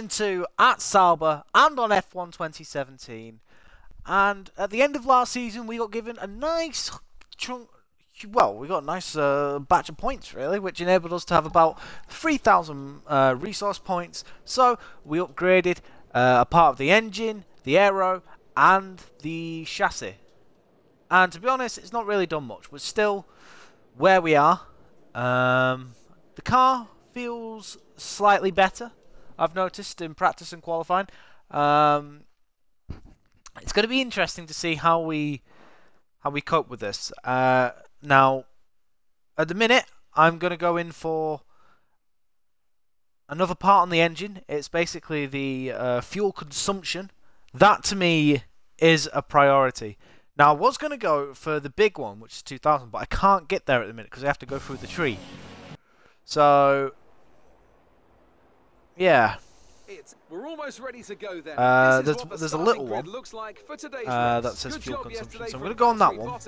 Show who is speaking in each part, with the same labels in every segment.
Speaker 1: Into at Sauber and on F1 2017, and at the end of last season we got given a nice chunk. Well, we got a nice batch of points really, which enabled us to have about 3,000 resource points. So we upgraded a part of the engine, the aero, and the chassis. And to be honest, it's not really done much. We're still where we are. The car feels slightly better, I've noticed, in practice and qualifying. It's going to be interesting to see how we cope with this. Now, at the minute, I'm going to go in for another part on the engine. It's basically the fuel consumption. That, to me, is a priority. Now, I was going to go for the big one, which is 2,000, but I can't get there at the minute because I have to go through the tree. So, yeah.
Speaker 2: We're almost ready to go then.
Speaker 1: There's a little one that says fuel consumption, so I'm going to go on that one.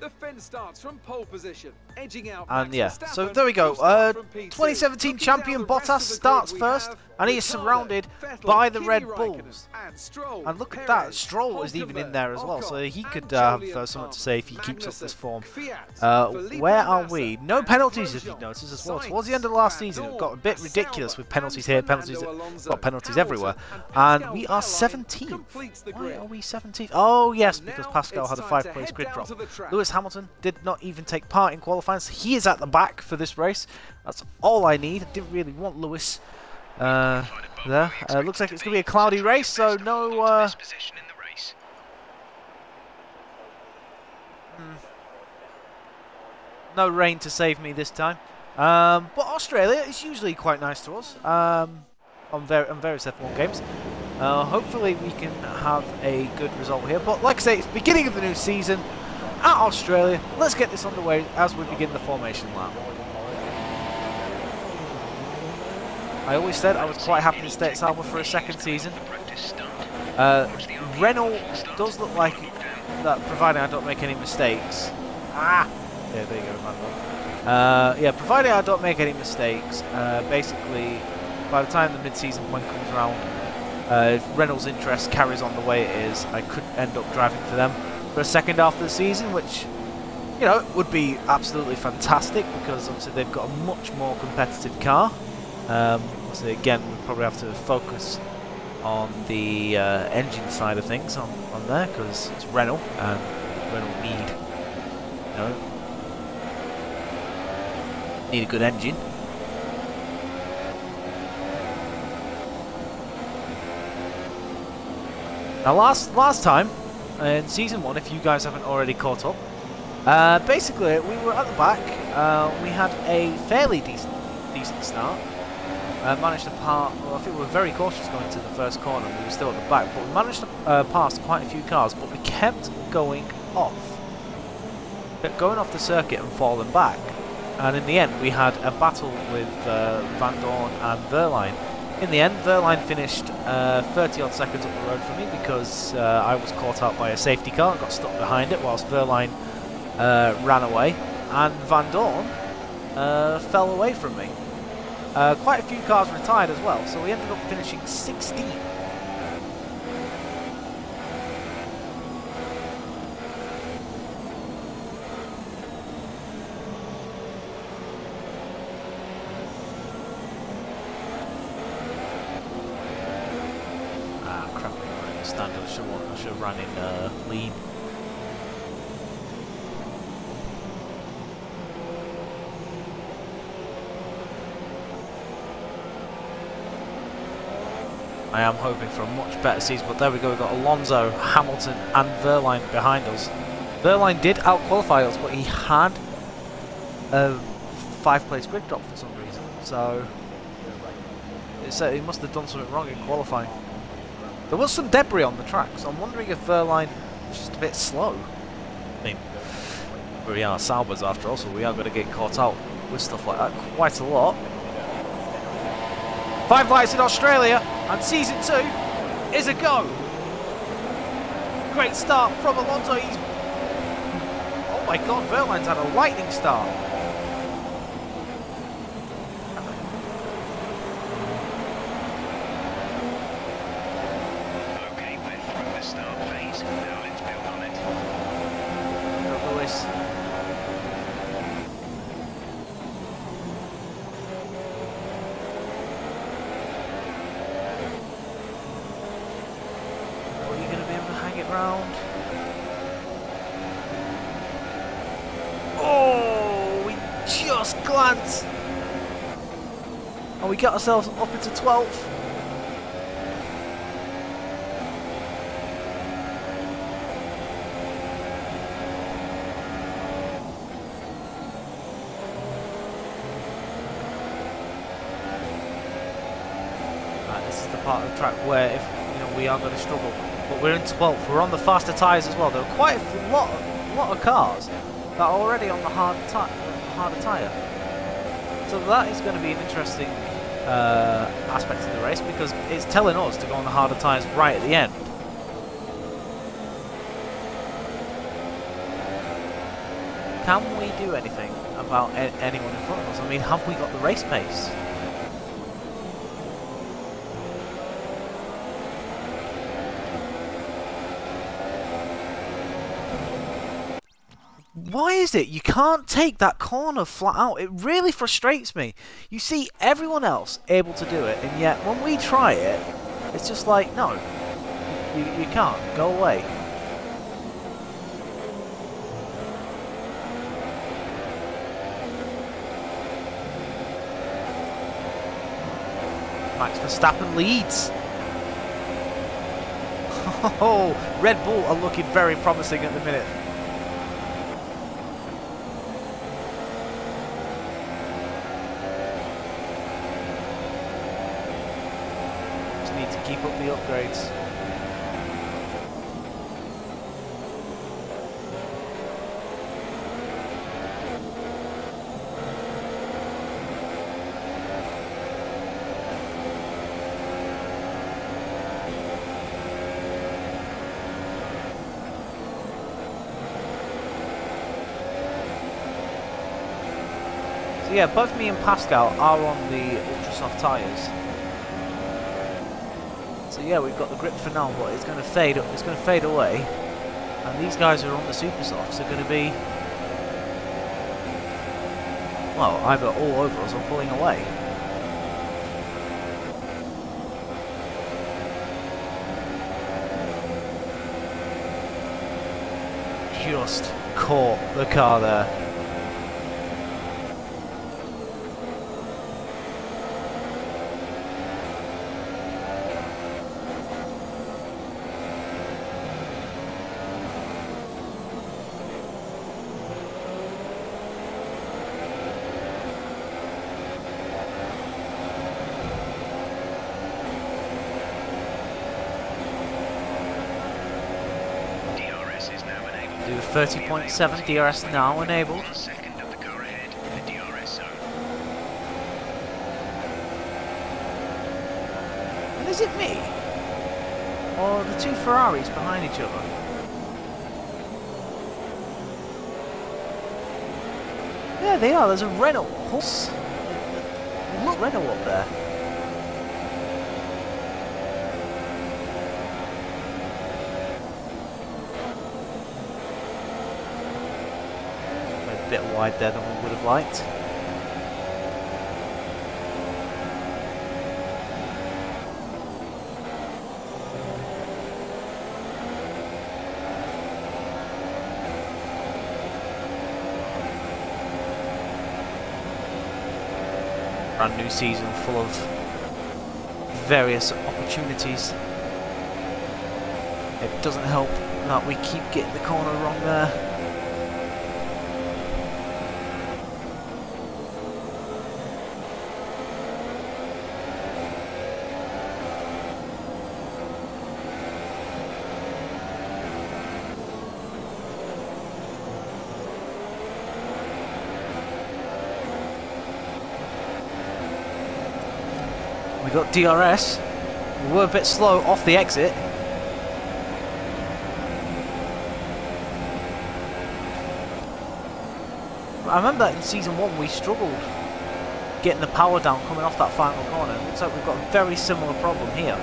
Speaker 2: The Finn starts from pole position, edging out.
Speaker 1: And yeah, so there we go. 2017 champion Bottas starts first, and he is surrounded by the Red Bulls. And look at that, Stroll is even in there as well, so he could have something to say if he keeps up this form. Where are we? No penalties, if you notice, as well. Towards the end of the last season, it got a bit ridiculous with penalties here, penalties everywhere. And we are 17th. Why are we 17th? Oh yes, because Pascal had a 5-place grid drop. Lewis Hamilton did not even take part in qualifying, so he is at the back for this race. That's all I need. I didn't really want Lewis there. Looks like it's going to be a cloudy race, so no... no rain to save me this time. But Australia is usually quite nice to us on various F1 games. Hopefully we can have a good result here. But like I say, it's the beginning of the new season at Australia. Let's get this underway as we begin the formation lap. I always said I was quite happy to stay at Sauber for a second season. Renault does look like that, providing I don't make any mistakes. Yeah, there you go, man. Yeah, providing I don't make any mistakes, basically, by the time the mid-season point comes around, if Renault's interest carries on the way it is, I could end up driving for them for a second half of the season, which, you know, would be absolutely fantastic because obviously they've got a much more competitive car. So again, we'll probably have to focus on the engine side of things on there because it's Renault and Renault need a good engine. Now last time in season 1, if you guys haven't already caught up, basically we were at the back. We had a fairly decent start. Managed to pass. Well, I think we were very cautious going to the first corner. We were still at the back, but we managed to pass quite a few cars. But we kept going off the circuit and falling back. And in the end, we had a battle with Van Dorn and Verline. In the end, Verline finished 30-odd seconds up the road for me because I was caught out by a safety car and got stuck behind it whilst Verline ran away. And Van Dorn fell away from me. Quite a few cars retired as well, so we ended up finishing 16th. Crap, I understand. I should have run in lead. I am hoping for a much better season, but there we go. We've got Alonso, Hamilton, and Verline behind us. Verline did out-qualify us, but he had a 5-place grid drop for some reason. So he must have done something wrong in qualifying. There was some debris on the track, so I'm wondering if Verline was just a bit slow. I mean, we are Saubers after all, so we are going to get caught out with stuff like that quite a lot. 5 lights in Australia, and season 2 is a go. Great start from Alonso. Oh my God, Verline's had a lightning start. ground. Oh, we just glanced. And we get ourselves up into 12th. This is the part of the track where if we are going to struggle. But we're in 12th. We're on the faster tyres as well. There are quite a lot of cars that are already on the harder tyre. So that is going to be an interesting aspect of the race, because it's telling us to go on the harder tyres right at the end. Can we do anything about anyone in front of us? I mean, have we got the race pace? Why is it you can't take that corner flat out? It really frustrates me. You see everyone else able to do it, and yet when we try it, it's just like, no, you can't. Go away. Max Verstappen leads. Oh, Red Bull are looking very promising at the minute. Keep up the upgrades. So yeah, both me and Pascal are on the ultra soft tyres. So yeah, we've got the grip for now, but it's going to fade. It's going to fade away, and these guys who are on the super softs are going to be, well, either all over us or pulling away. Just caught the car there. Do 30.7, DRS now enabled. And is it me? Or the two Ferraris behind each other? Yeah, they are. There's a Renault horse. Look, Renault up there. A bit wide there than we would have liked. Brand new season full of various opportunities. It doesn't help that we keep getting the corner wrong there. We got DRS. We were a bit slow off the exit. I remember that in Season 1 we struggled getting the power down coming off that final corner. It looks like we've got a very similar problem here.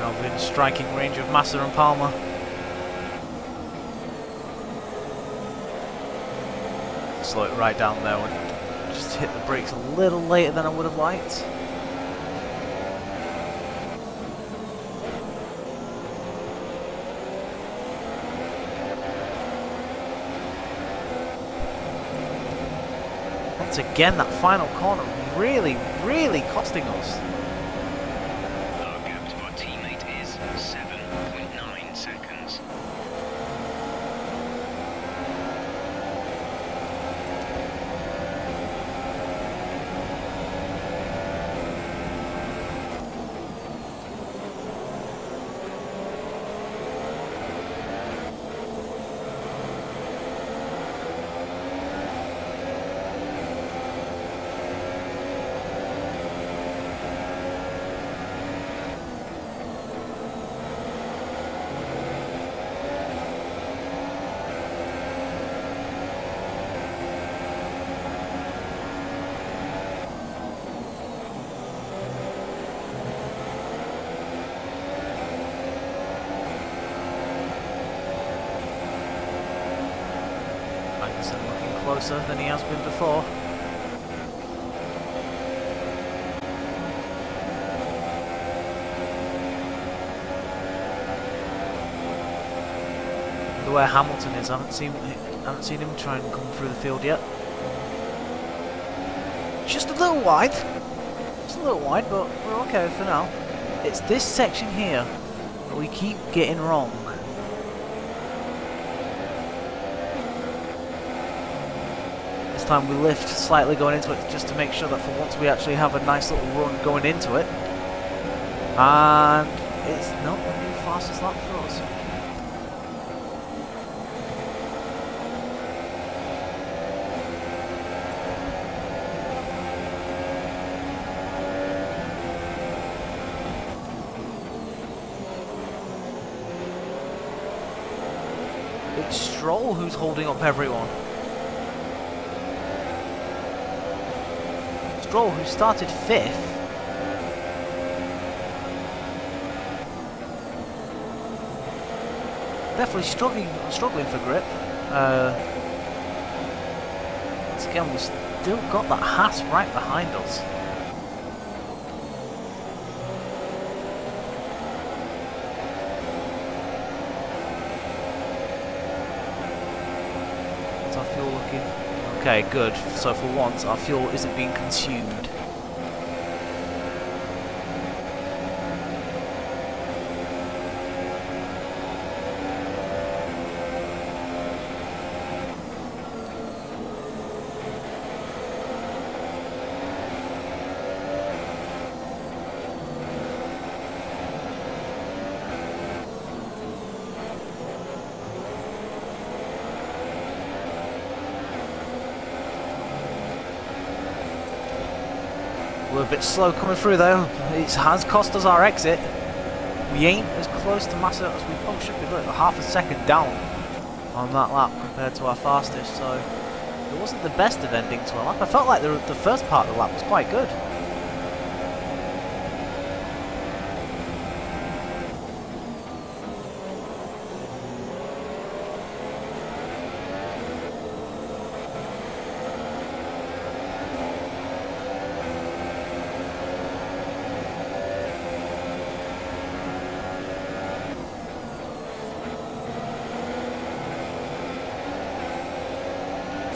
Speaker 1: now within striking range of Massa and Palmer. Slow it right down there and just hit the brakes a little later than I would have liked. Once again, that final corner really, really costing us.
Speaker 3: Our gap to our teammate is 7.9 seconds.
Speaker 1: Looking closer than he has been before. The way Hamilton is, I haven't seen him try and come through the field yet. Just a little wide. Just a little wide, but we're okay for now. It's this section here that we keep getting wrong. Time we lift slightly going into it just to make sure that for once we actually have a nice little run going into it, and it's not going to be the fastest lap for us. It's Stroll who's holding up everyone. Stroll, who started 5th, definitely struggling for grip. Once again, we've still got that Haas right behind us. What's our fuel looking? Okay, good. So for once, our fuel isn't being consumed. We're a bit slow coming through though. It has cost us our exit. We ain't as close to Massa as we probably should be. Look, half a second down on that lap compared to our fastest, so it wasn't the best of ending to a lap. I felt like the first part of the lap was quite good.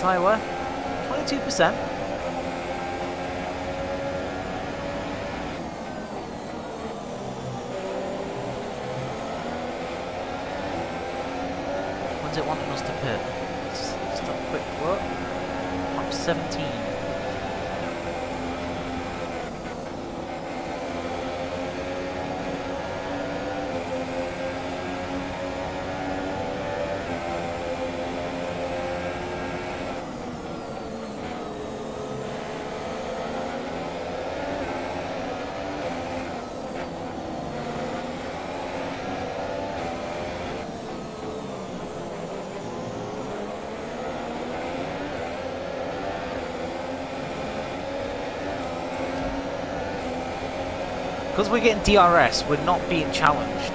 Speaker 1: Tyre wear, 22%. When's it wanting us to pit? Just a quick look. Lap 17. Because we're getting DRS, we're not being challenged.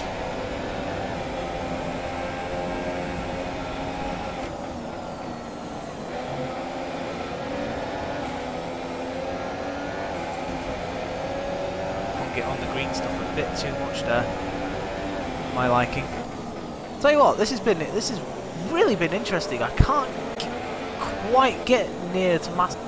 Speaker 1: I'll get on the green stuff a bit too much there. My liking. Tell you what, this has really been interesting. I can't quite get near to master.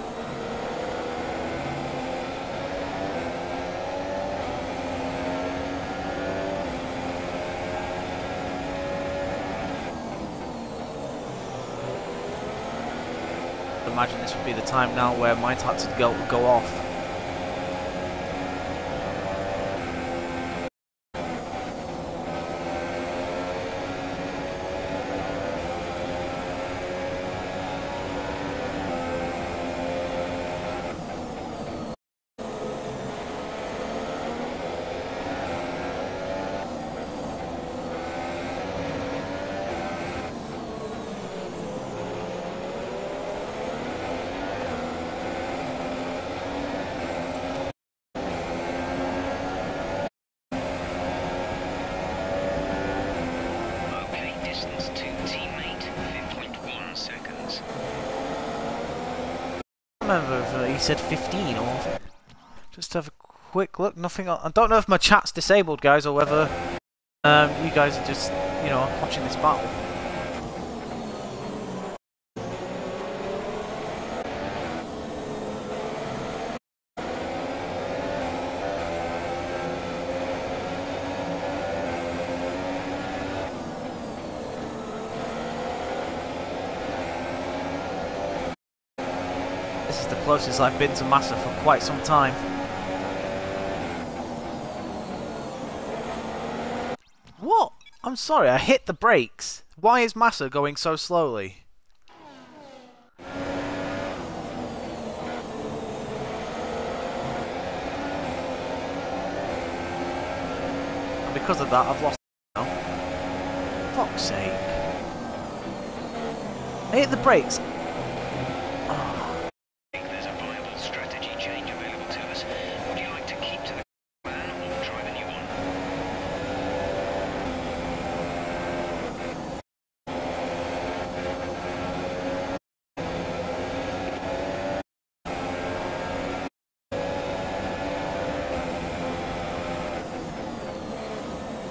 Speaker 1: Imagine this would be the time now where my types would go off. I don't remember if he said 15 or just have a quick look. Nothing. I don't know if my chat's disabled, guys, or whether you guys are just, you know, watching this battle. This is the closest I've been to Massa for quite some time. What? I'm sorry, I hit the brakes. Why is Massa going so slowly? And because of that, I've lost now. Fuck's sake. I hit the brakes.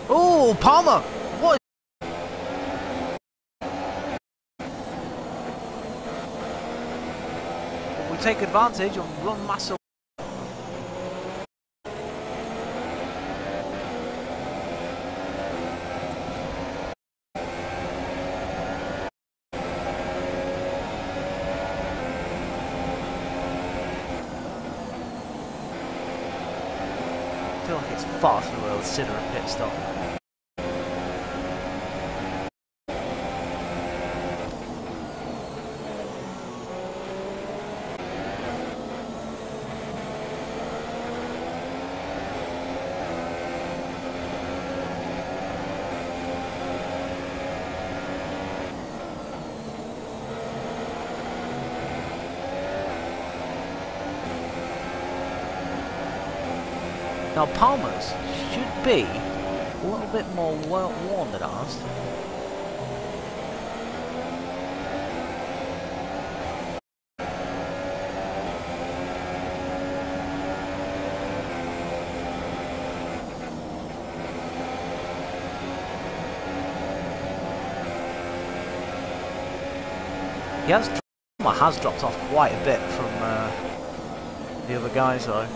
Speaker 1: Oh, Palmer! What? We take advantage and run Massa. I feel like it's far too early to consider a pit stop. Now Palmer's should be a little bit more worn than ours. Palmer has dropped off quite a bit from the other guys though.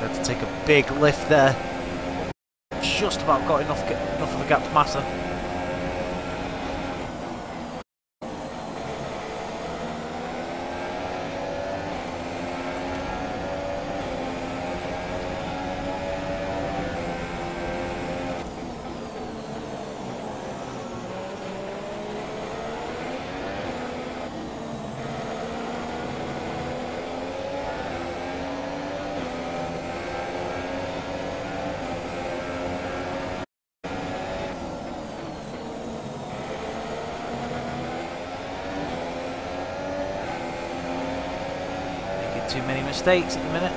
Speaker 1: Had to take a big lift there. Just about got enough of a gap to Massa. Too many mistakes at the minute.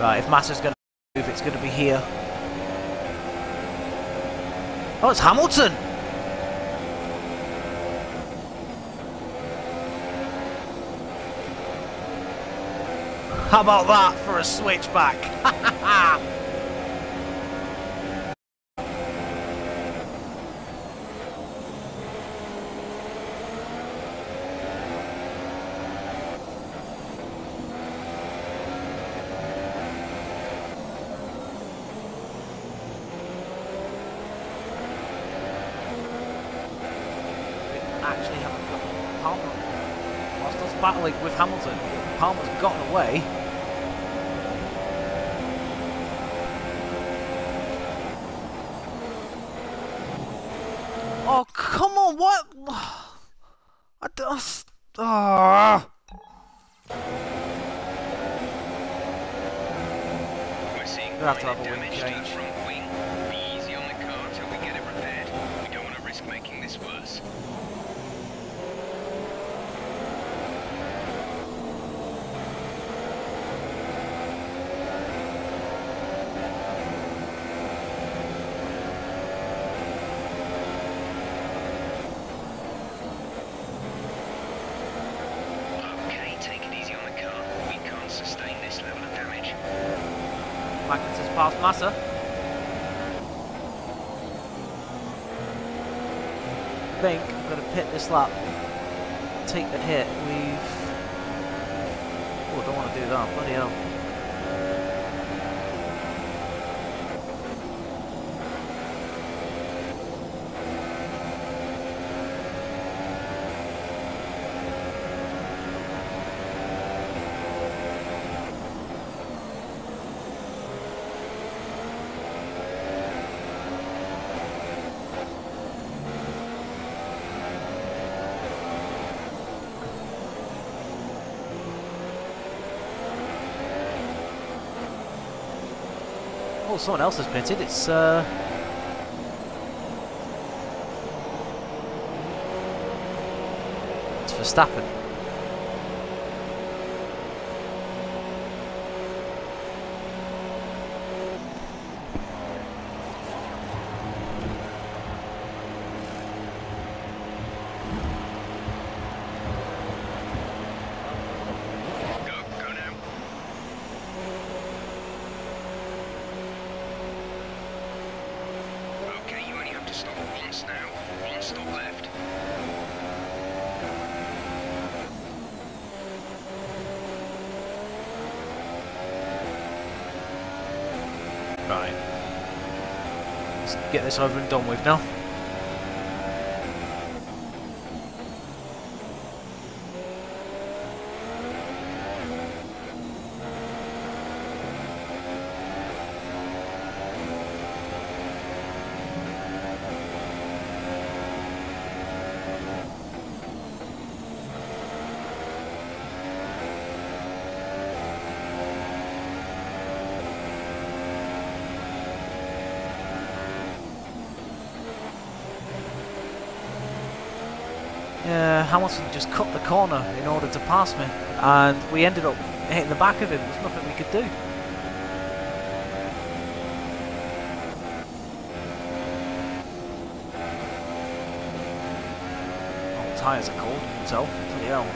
Speaker 1: Right, if Massa's going to move, it's going to be here. Oh, it's Hamilton! How about that for a switchback? Actually haven't got Palmer. Whilst us battling with Hamilton, Palmer's gotten away. Oh, come on, what? I just... Ah.
Speaker 3: We're seeing
Speaker 1: We'll have to have a wing
Speaker 3: damage to the
Speaker 1: change.
Speaker 3: front wing. Be easy on the car till we get it repaired. We don't want to risk making this worse. Okay, take it easy on the car. We can't sustain this level of damage.
Speaker 1: Magnus has passed Massa. I think I'm going to pit this lap. Take the hit. Oh, I don't want to do that. Bloody hell. Oh, someone else has pitted. It's Verstappen.
Speaker 3: Go now. Okay, you only have to stop once now. One stop left.
Speaker 1: Right. Let's get this over and done with now. Yeah, Hamilton just cut the corner in order to pass me, and we ended up hitting the back of him. There's nothing we could do. Oh, tyres are cold, you can tell. Bloody hell.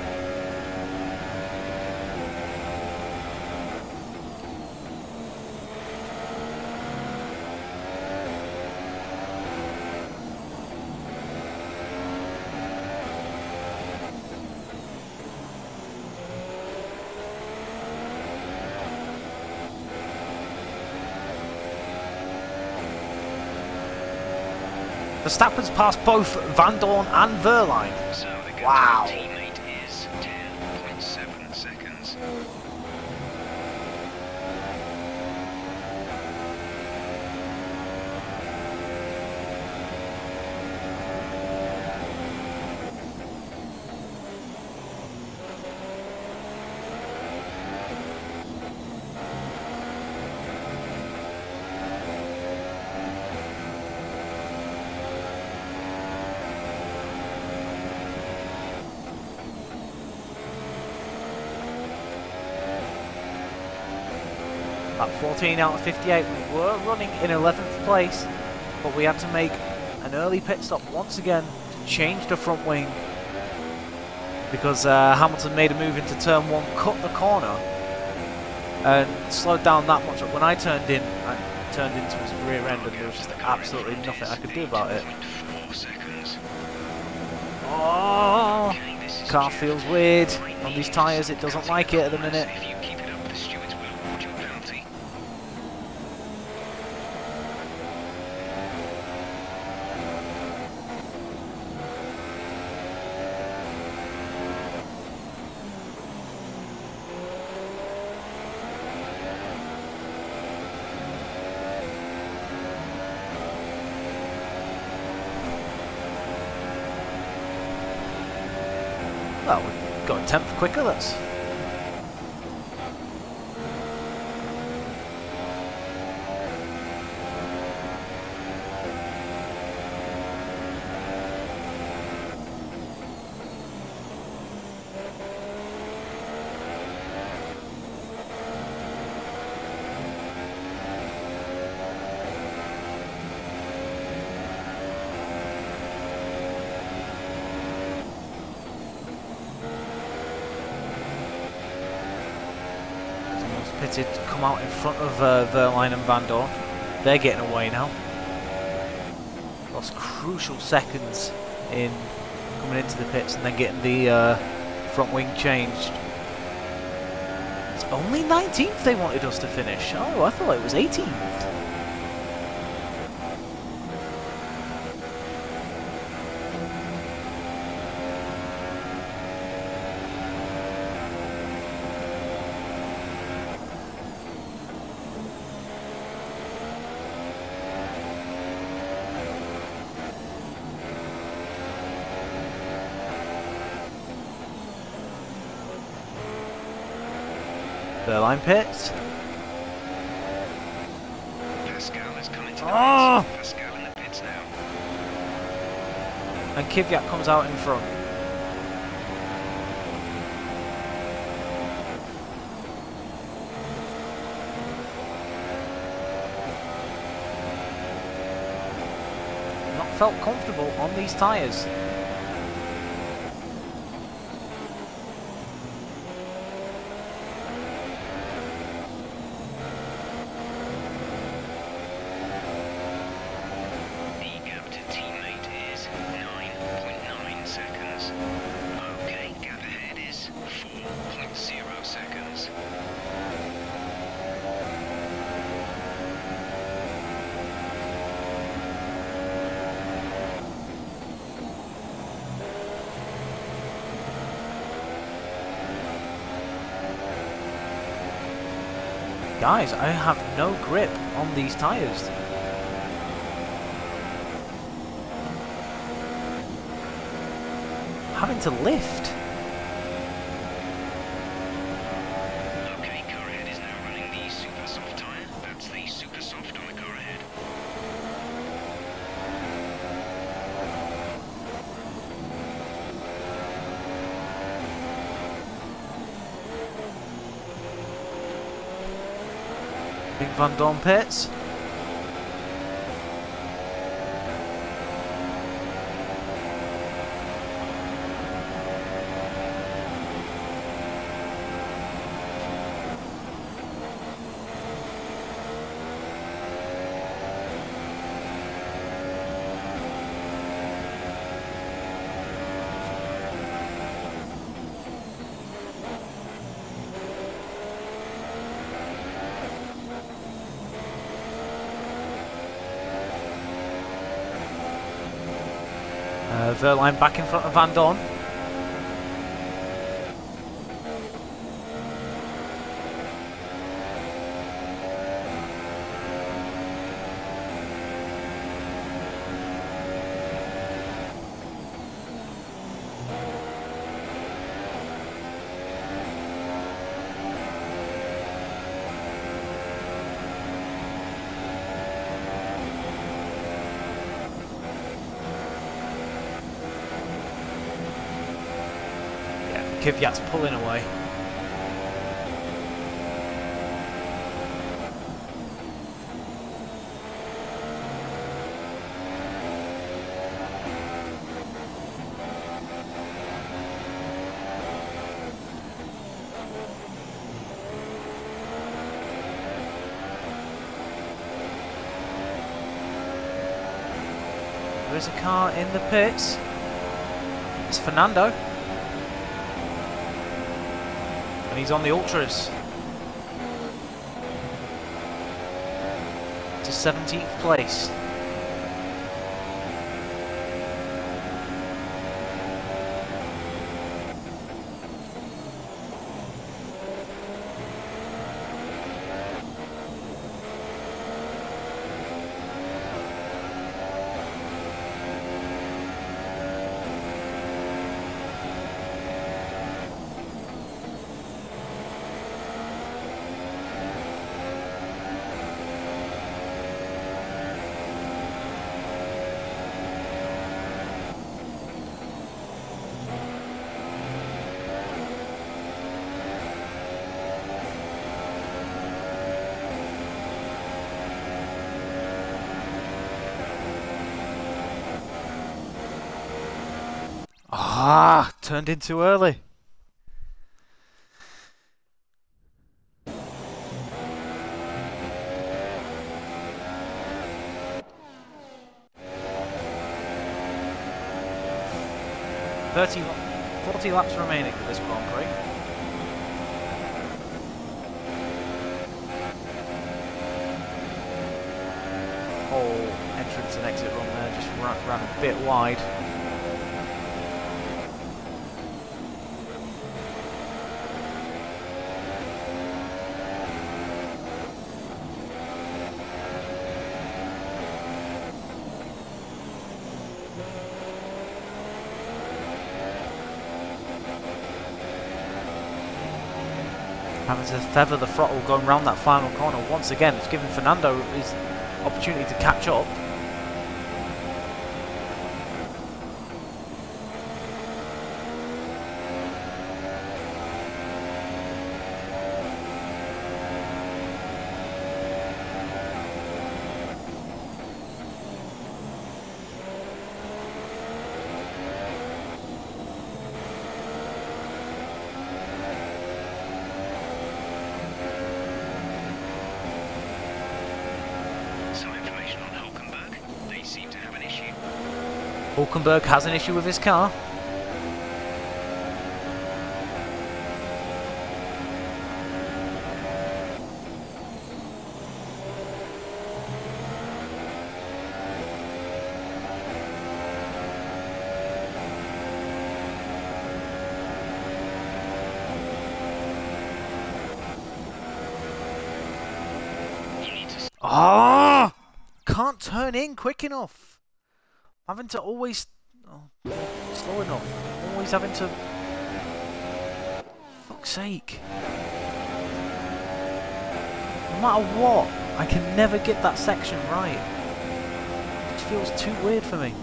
Speaker 1: Verstappen's passed both Van Dorn and Verline.
Speaker 3: So the gap
Speaker 1: Wow.
Speaker 3: to our teammate is 10.7 seconds.
Speaker 1: At 14 out of 58, we were running in 11th place, but we had to make an early pit stop once again to change the front wing because Hamilton made a move into turn 1, cut the corner, and slowed down that much. When I turned in, I turned into his rear end, and there was just absolutely nothing I could do about it. Oh, car feels weird on these tyres. It doesn't like it at the minute. Well, we've got a tenth quicker, that's... pitted, come out in front of Verline and Van Dorn. They're getting away now. Lost crucial seconds in coming into the pits and then getting the front wing changed. It's only 19th they wanted us to finish. Oh, I thought it was 18th. Verline pits.
Speaker 3: Pascal is coming to the pits. Pascal in the pits now.
Speaker 1: And Kvyat comes out in front. Not felt comfortable on these tyres. Guys, I have no grip on these tyres. Having to lift.
Speaker 3: Okay, car ahead is now running the super soft tyre. That's the super soft on the car ahead.
Speaker 1: Big Van Dorn pits. Verline back in front of Van Dorn. Kvyat's pulling away. There is a car in the pits. It's Fernando. And he's on the Ultras. To 17th place. Ah, turned in too early. .40 laps remaining for this Grand Prix. Whole entrance and exit run there just ran a bit wide. Having to feather the throttle going round that final corner once again. It's giving Fernando his opportunity to catch up. Hulkenberg has an issue with his car. Ah! Can't turn in quick enough. Having to always... Oh, slow enough. Always having to... Fuck's sake. No matter what, I can never get that section right. It feels too weird for me.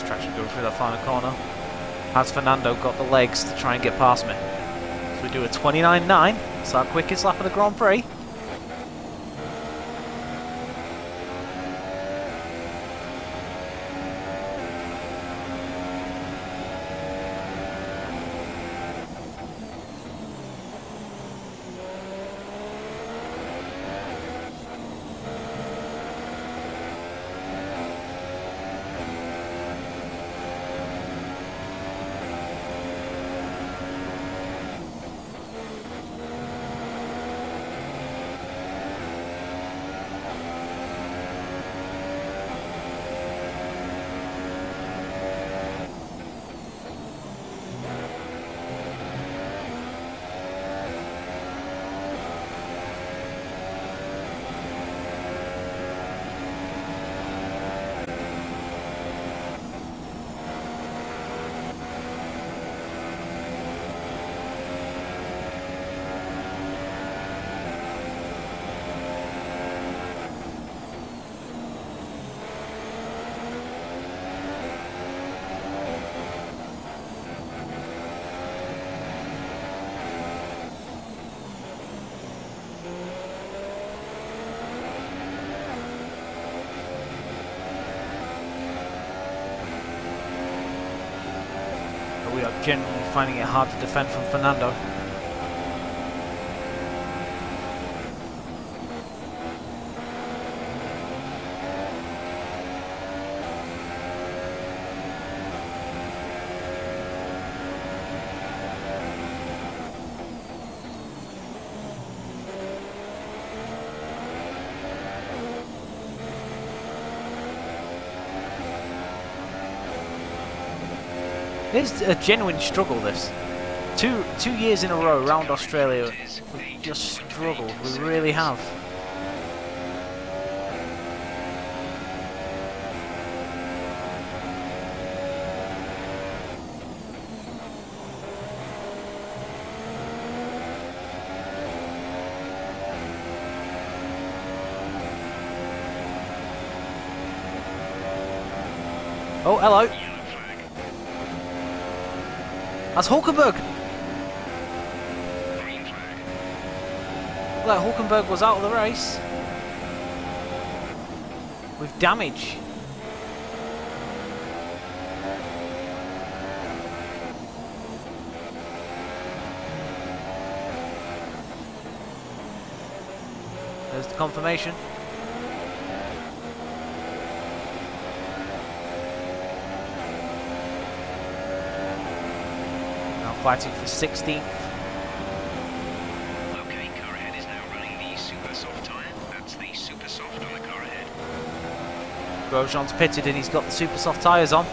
Speaker 1: Traction going through that final corner. Has Fernando got the legs to try and get past me? So we do a 29.9. It's our quickest lap of the Grand Prix. we are genuinely finding it hard to defend from Fernando. It's a genuine struggle, this. Two years in a row around Australia, we've just struggled. We really have. Oh, hello. That's Hulkenberg. Look like Hulkenberg was out of the race. With damage. There's the confirmation. Fighting for 16th.
Speaker 3: Okay, car ahead is now running the super soft tyre. That's the super soft on the car ahead.
Speaker 1: Grosjean's pitted and he's got the super soft tyres on.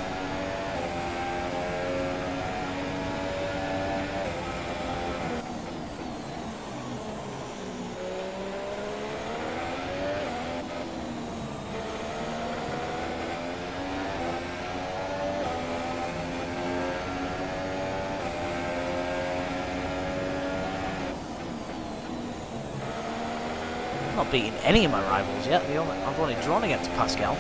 Speaker 1: Not beating any of my rivals yet. I've only drawn against Pascal.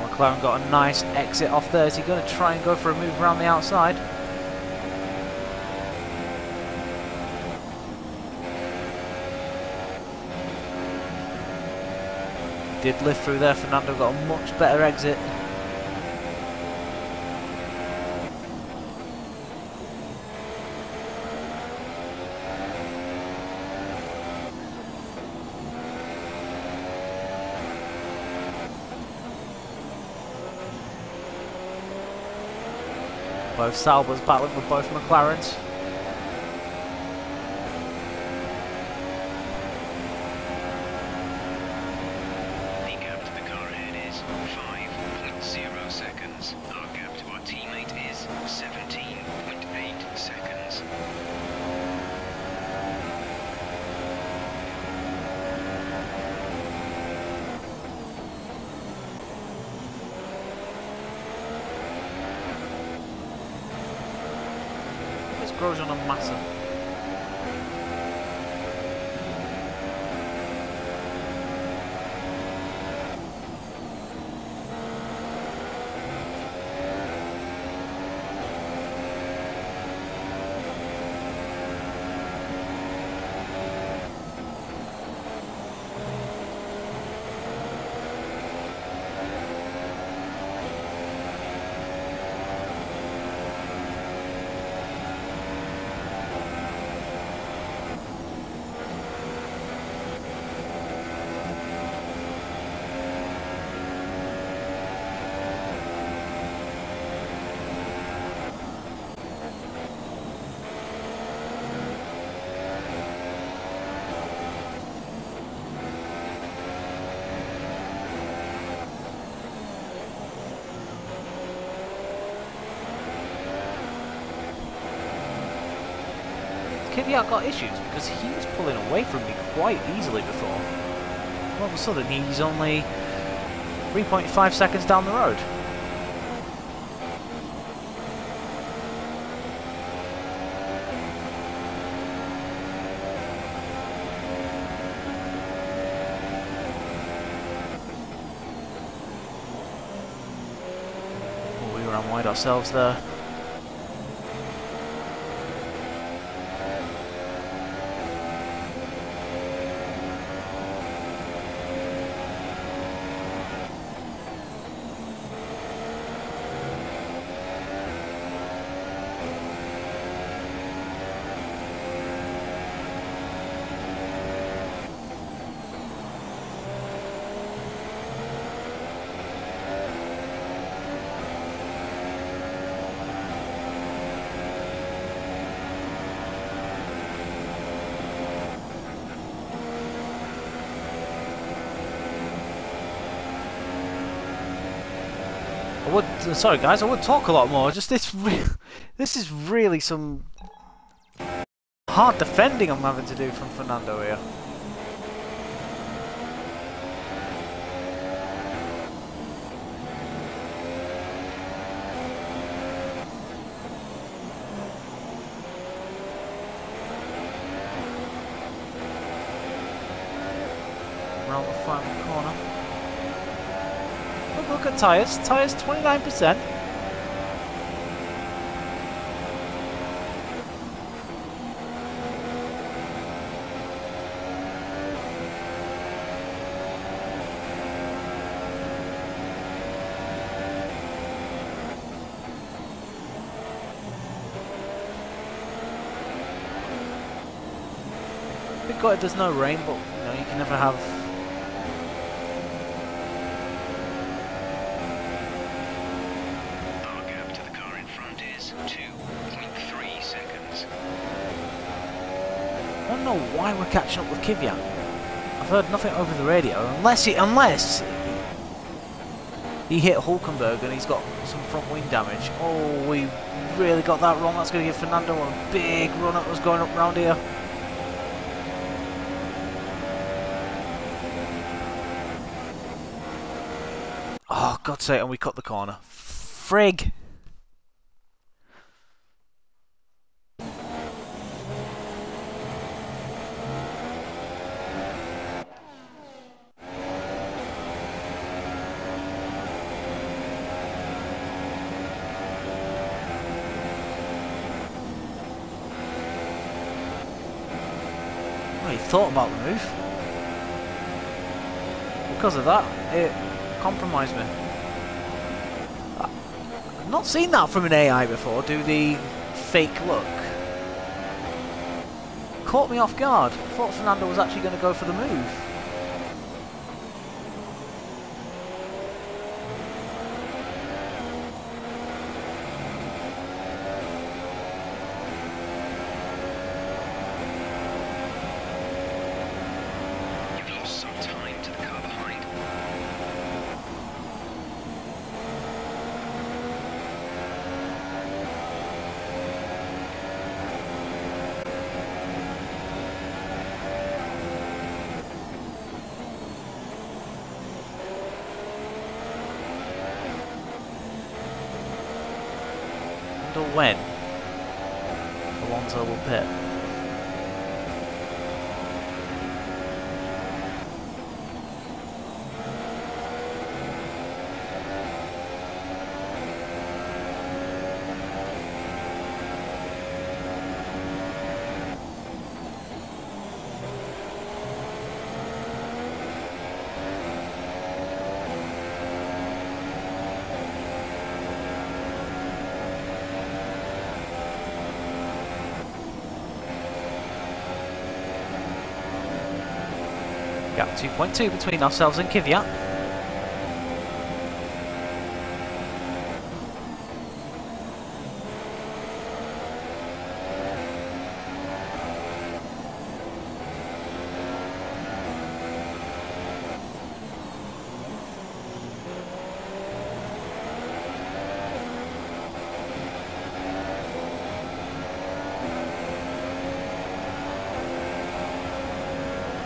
Speaker 1: McLaren got a nice exit off there. Is he going to try and go for a move around the outside? Did lift through there. Fernando got a much better exit. Both Saubers battling with both McLarens.
Speaker 3: The gap to the car ahead is 5.0 seconds. Our gap to our teammate is 17.8 seconds.
Speaker 1: Grosjean and Massa. Kvyat got issues because he was pulling away from me quite easily before. All of a sudden he's only 3.5 seconds down the road. Oh, we ran wide ourselves there. would. Sorry, guys, I would talk a lot more. Just this is really some hard defending I'm having to do from Fernando here. Around the final corner. Look at tyres. Tyres 29%. Thank God there's no rain, but you know you can never have.
Speaker 3: Our gap to the car in front is 2.3 seconds.
Speaker 1: I don't know why we're catching up with Kvyat. I've heard nothing over the radio, unless he hit Hulkenberg and he's got some front wing damage. Oh, we really got that wrong. That's going to give Fernando a big run that was going up round here. Oh, God's sake, and we cut the corner. Frig! Well, he thought about the move. Because of that, it compromised me. I've not seen that from an AI before, do the fake look. Caught me off guard. Thought Fernando was actually going to go for the move.
Speaker 3: You've lost some time to the car behind.
Speaker 1: Wonder when Alonso will pit. Gap 2.2 between ourselves and Kvyat.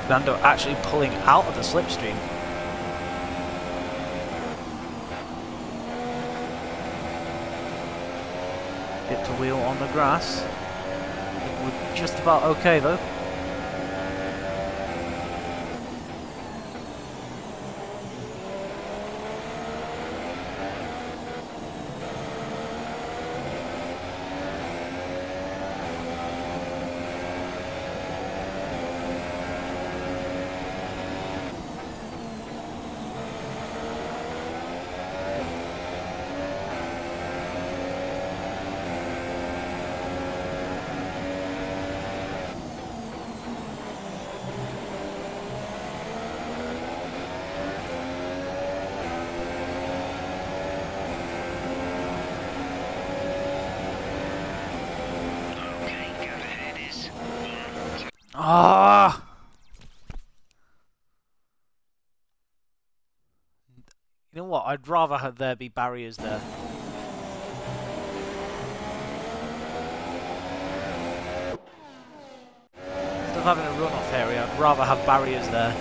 Speaker 1: Fernando actually pulling out of the slipstream. Hit the wheel on the grass. I think we're just about okay though. Ah! You know what? I'd rather have there be barriers there. Instead of having a runoff area, I'd rather have barriers there.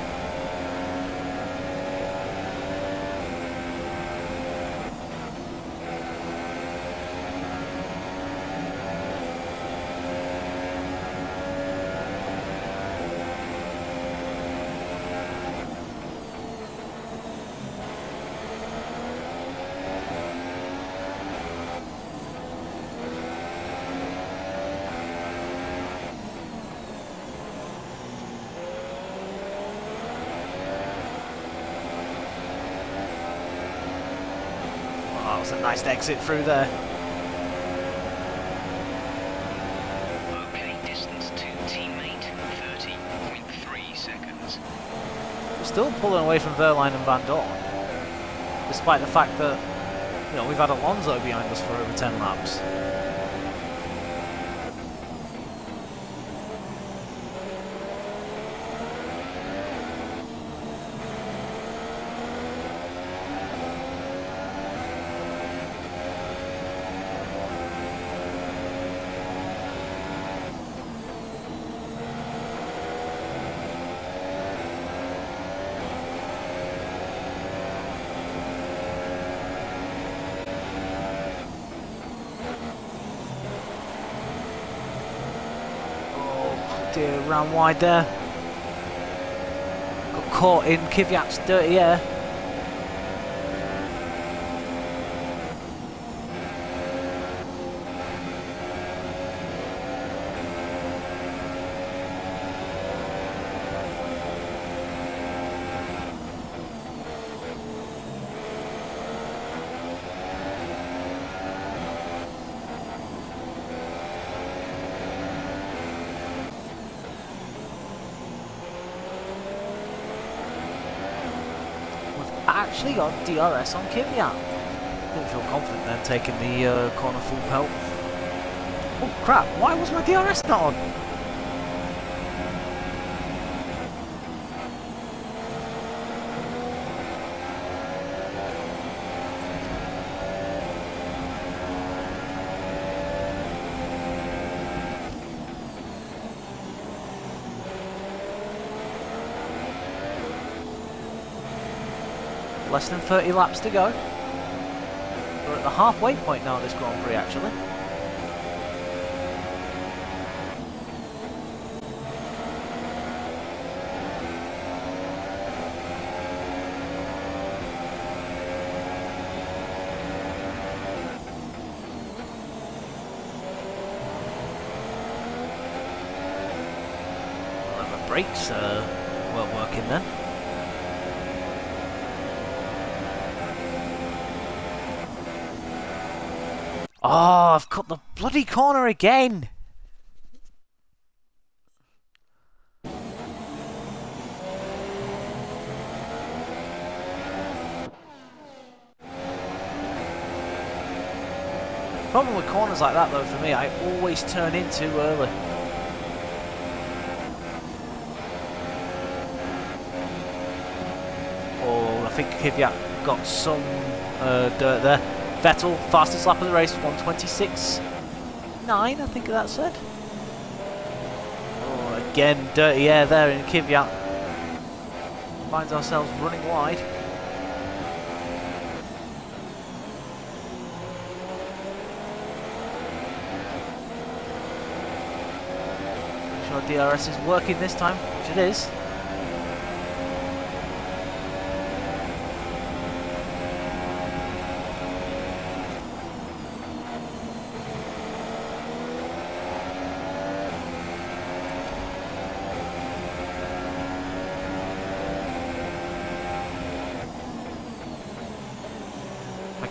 Speaker 1: That was a nice exit through there.
Speaker 3: Okay, distance to teammate 30.3 seconds.
Speaker 1: We're still pulling away from Verline and Van Dorn, despite the fact that, you know, we've had Alonso behind us for over 10 laps. Dear, ran wide there. Got caught in Kvyat's dirty air. Actually got DRS on Kvyat. Didn't feel confident then taking the corner full pelt. Oh crap, why was my DRS not on? Less than 30 laps to go. We're at the halfway point now this Grand Prix actually. Well, the brakes weren't working then. Oh, I've cut the bloody corner again! Problem with corners like that though for me, I always turn in too early. Oh, I think Kvyat got some dirt there. Vettel, fastest lap of the race, 1:26.9, I think that said. Oh, again, dirty air there in Kvyat. Finds ourselves running wide. Make sure DRS is working this time, which it is.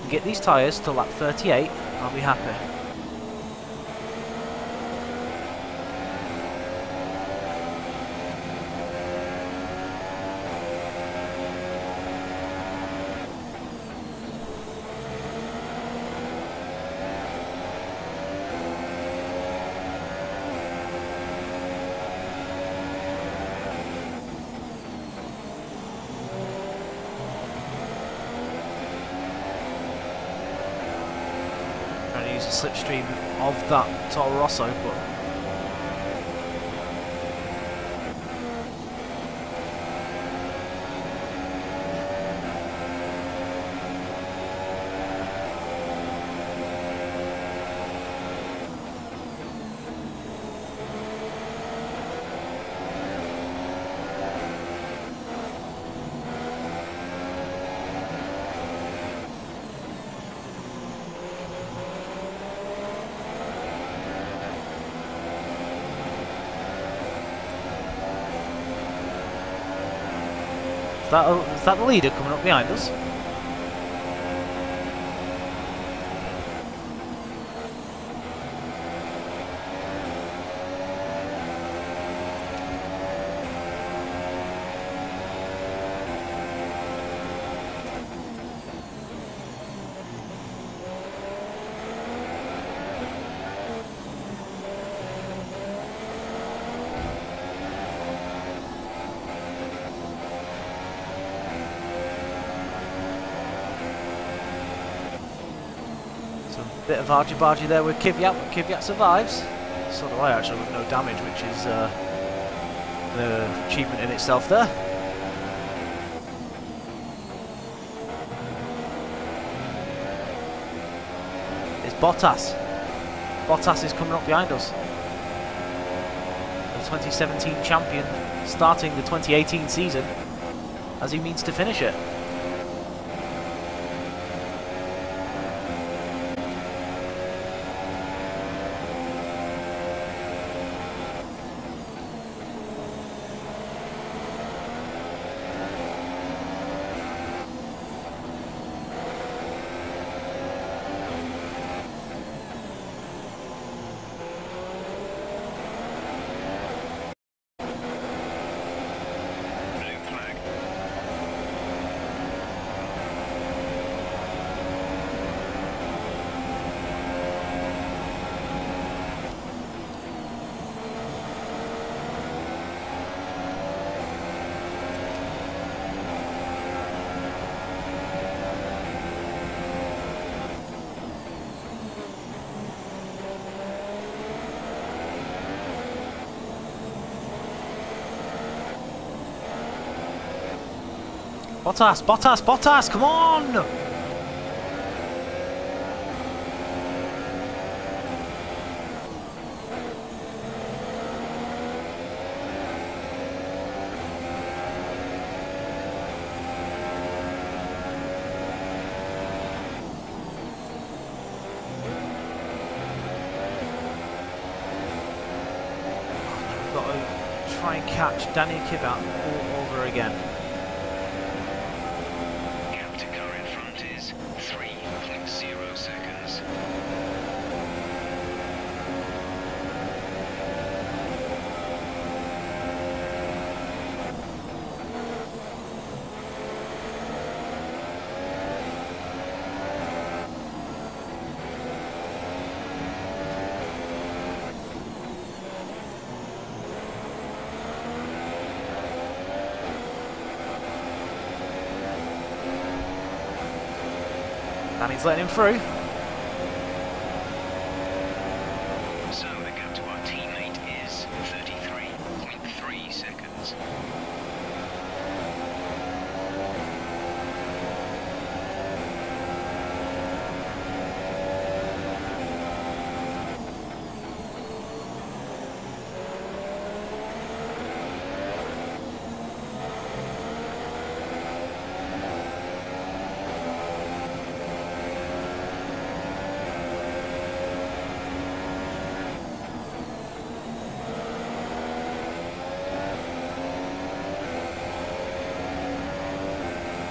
Speaker 1: Get these tyres to lap 38, I'll be happy. the slipstream of that Toro Rosso, but is that the leader coming up behind us? Bit of argy-bargy there with Kvyat, but Kvyat survives. So do I actually, with no damage, which is the achievement in itself there. It's Bottas. Bottas is coming up behind us. The 2017 champion starting the 2018 season as he means to finish it. Bottas, Bottas, Bottas, come on! We've got to try and catch Daniel Kvyat all over again. And he's letting him through.
Speaker 3: So the gap to our teammate is 33.3 seconds.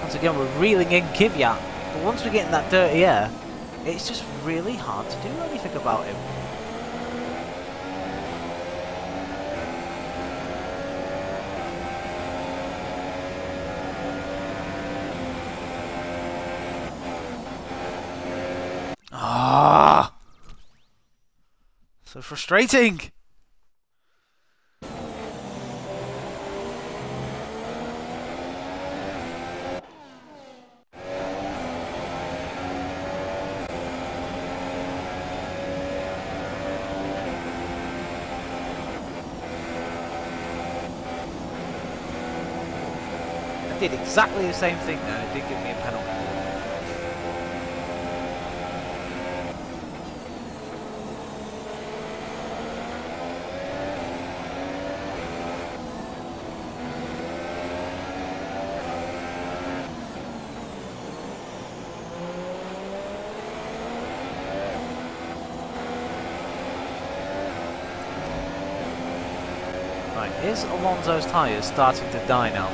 Speaker 1: Once again, we're reeling in Kvyat, but once we get in that dirty air, it's just really hard to do anything about him. Ah, so frustrating. did exactly the same thing there. It did give me a penalty. Right, is Alonso's tyres starting to die now?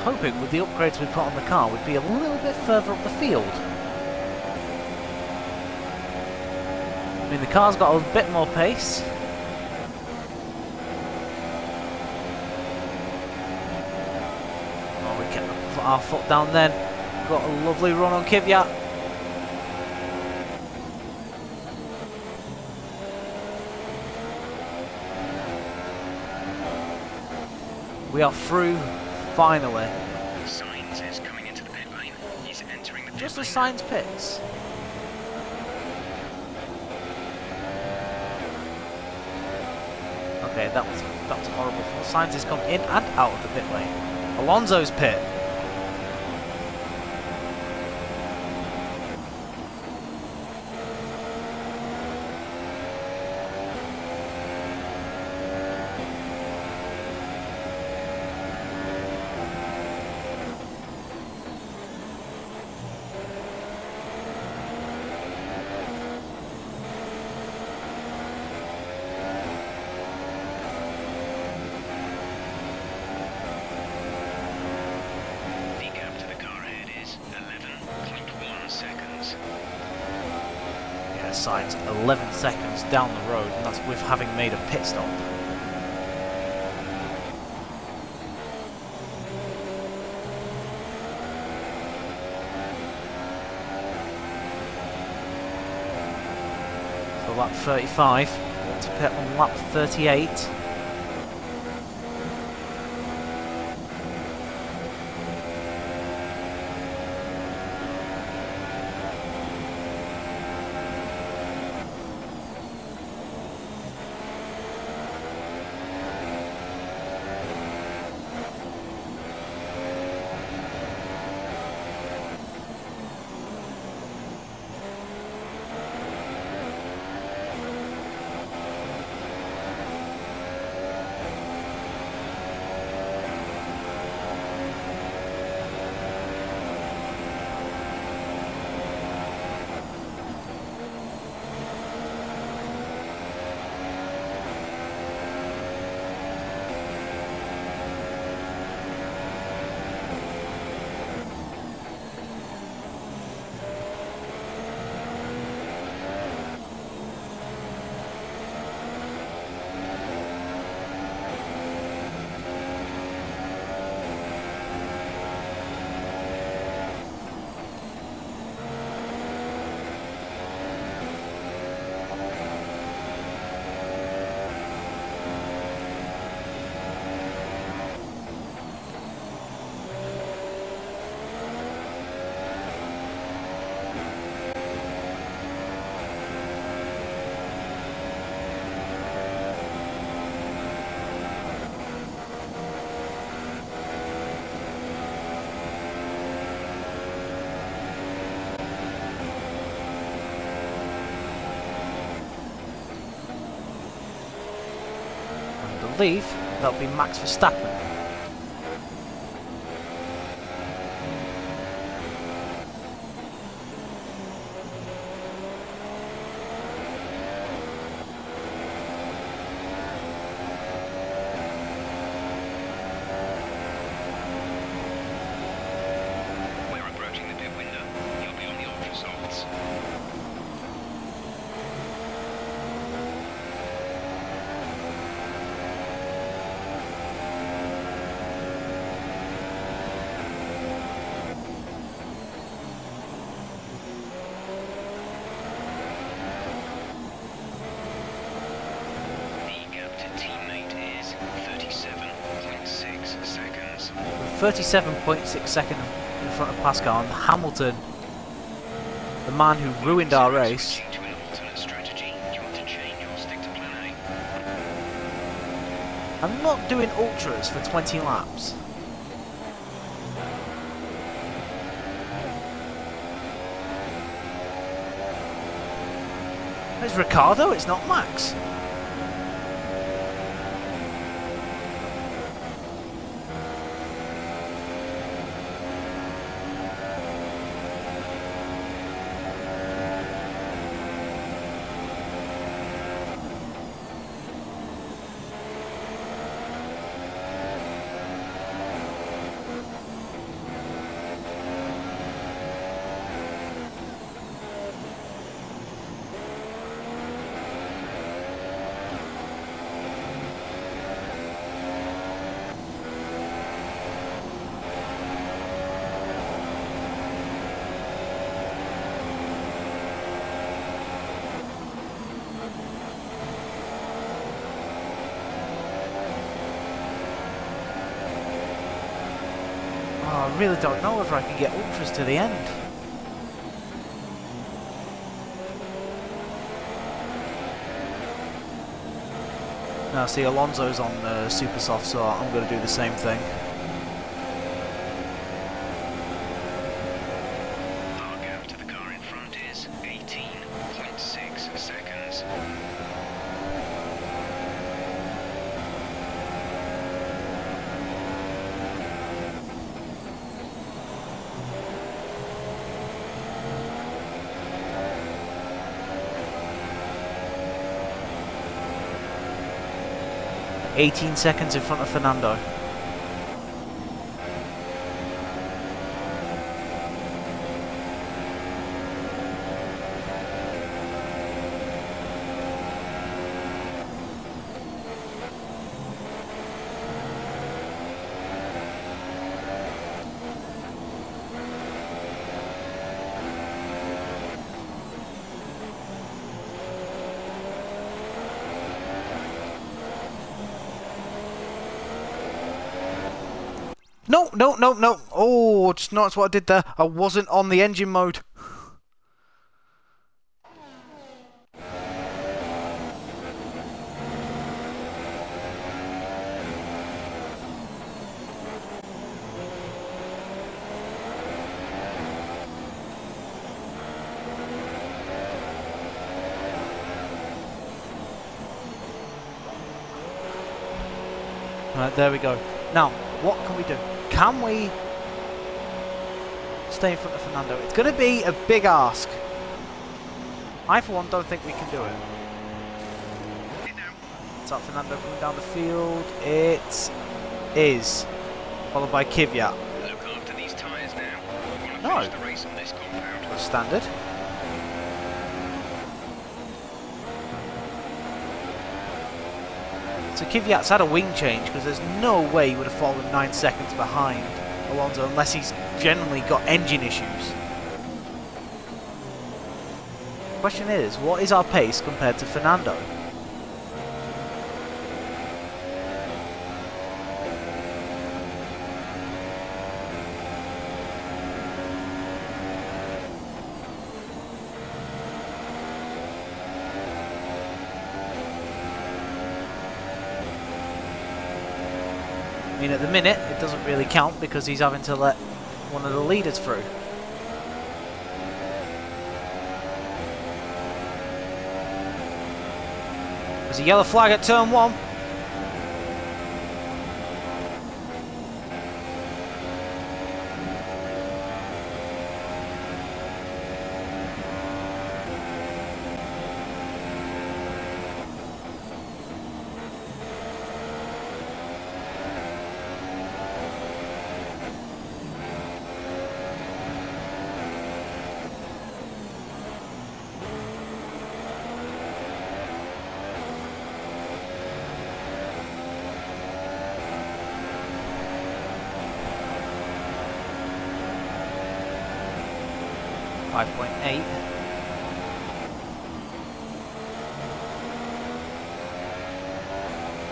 Speaker 1: Hoping with the upgrades we put on the car we'd be a little bit further up the field. I mean, the car's got a bit more pace. Oh, we kept our foot down then. Got a lovely run on Kvyat. We are through. Finally.
Speaker 3: Sainz is coming into the pit lane. He's entering the pit
Speaker 1: Just
Speaker 3: lane.
Speaker 1: as Sainz pits. Okay, that was horrible. Sainz has come in and out of the pit lane. Alonso's pit. Sainz 11 seconds down the road, and that's with having made a pit stop. So lap 35, want to pit on lap 38. Believe that'll be Max Verstappen. 37.6 seconds in front of Pascal, and Hamilton, the man who ruined our race.
Speaker 3: Switching to an alternate strategy. Do you want to change or stick to plan A?
Speaker 1: I'm not doing ultras for 20 laps. It's Ricardo, it's not Max. I really don't know if I can get ultras to the end. Now see, Alonso's on super soft, so I'm going to do the same thing.
Speaker 3: Our gap to the car in front is 18.6 seconds.
Speaker 1: "18 seconds in front of Fernando." No, no, no, no. Oh, just noticed what I did there. I wasn't on the engine mode. Right, there we go. Now, what can we do? Can we stay in front of Fernando? It's going to be a big ask. I, for one, don't think we can do it. It's up Fernando coming down the field. It is. Followed by Kvyat.
Speaker 3: Look after these tyres now. We want to
Speaker 1: No.
Speaker 3: finish the race on this compound.
Speaker 1: Standard. So Kvyat's had a wing change because there's no way he would have fallen 9 seconds behind Alonso unless he's generally got engine issues. Question is, what is our pace compared to Fernando? I mean, at the minute, it doesn't really count because he's having to let one of the leaders through. There's a yellow flag at turn 1. .8.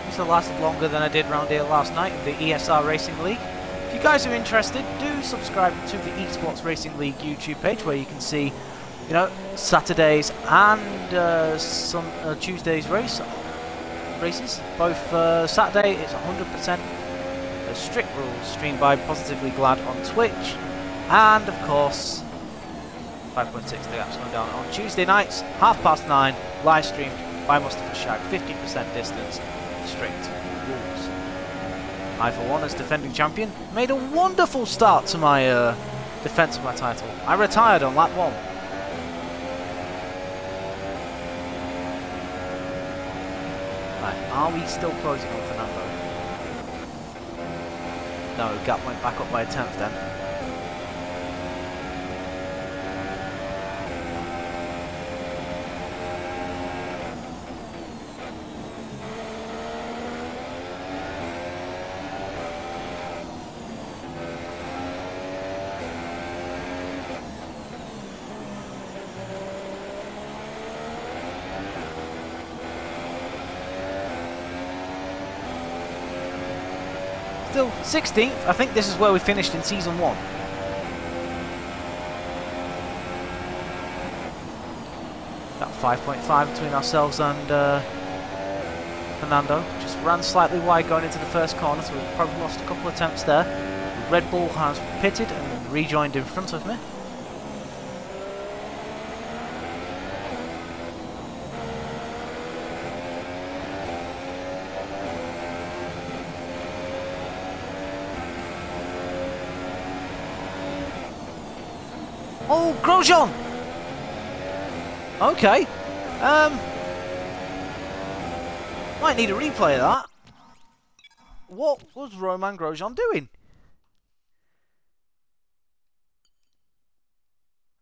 Speaker 1: This lasted longer than I did round here last night in the ESR Racing League. If you guys are interested, do subscribe to the Esports Racing League YouTube page, where you can see, you know, Saturdays and some Tuesdays races. Both Saturday it's 100% strict rules, streamed by Positively Glad on Twitch, and of course 5.6 the gap's going down on Tuesday nights, 9:30, live streamed by Mustafa Shag, 15% distance, strict rules. I, for one, as defending champion, made a wonderful start to my defence of my title. I retired on lap 1. Right, are we still closing on Fernando? No, gap went back up by a 10th then. Still 16th. I think this is where we finished in Season 1. That 5.5 between ourselves and Fernando. Just ran slightly wide going into the first corner, so we've probably lost a couple of attempts there. Red Bull has pitted and rejoined in front of me. Oh, Grosjean! Okay. Might need a replay of that. What was Romain Grosjean doing?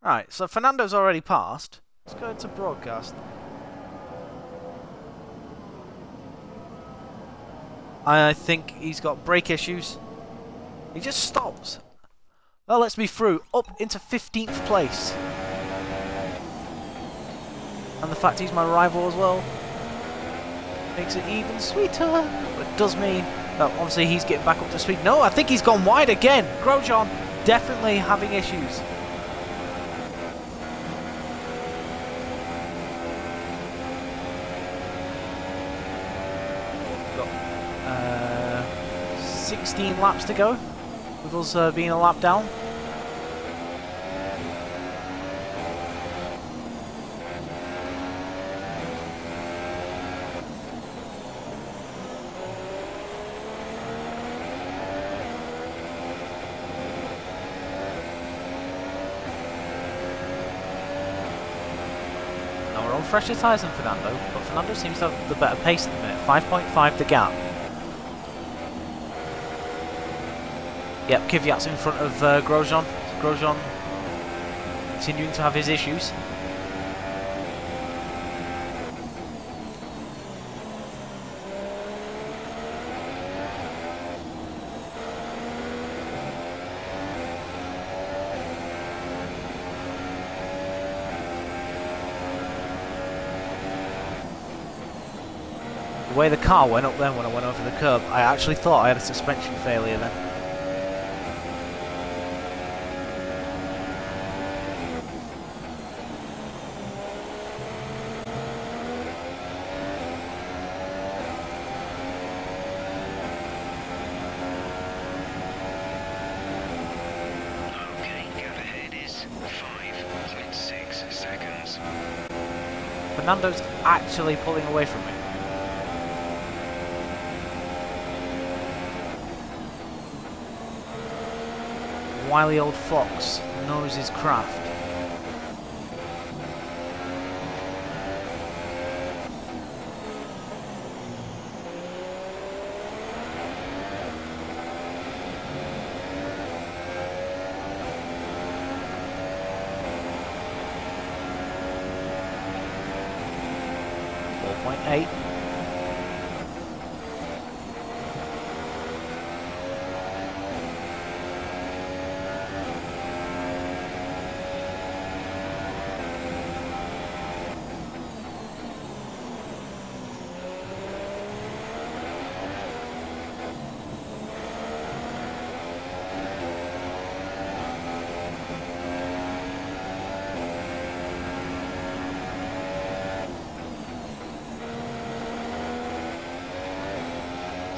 Speaker 1: Right, so Fernando's already passed. Let's go to broadcast. I think he's got brake issues. He just stops. That lets me through up into 15th place. And the fact he's my rival as well makes it even sweeter. But it does mean that obviously he's getting back up to speed. No, I think he's gone wide again. Grosjean definitely having issues. Got 16 laps to go, with us being a lap down. Now we're on fresher tyres than Fernando, but Fernando seems to have the better pace at the minute. 5.5 the gap. Yep, Kvyat's in front of Grosjean. Grosjean continuing to have his issues. The way the car went up then when I went over the curb, I actually thought I had a suspension failure then. Fernando's actually pulling away from me. Wily old fox knows his craft. .8.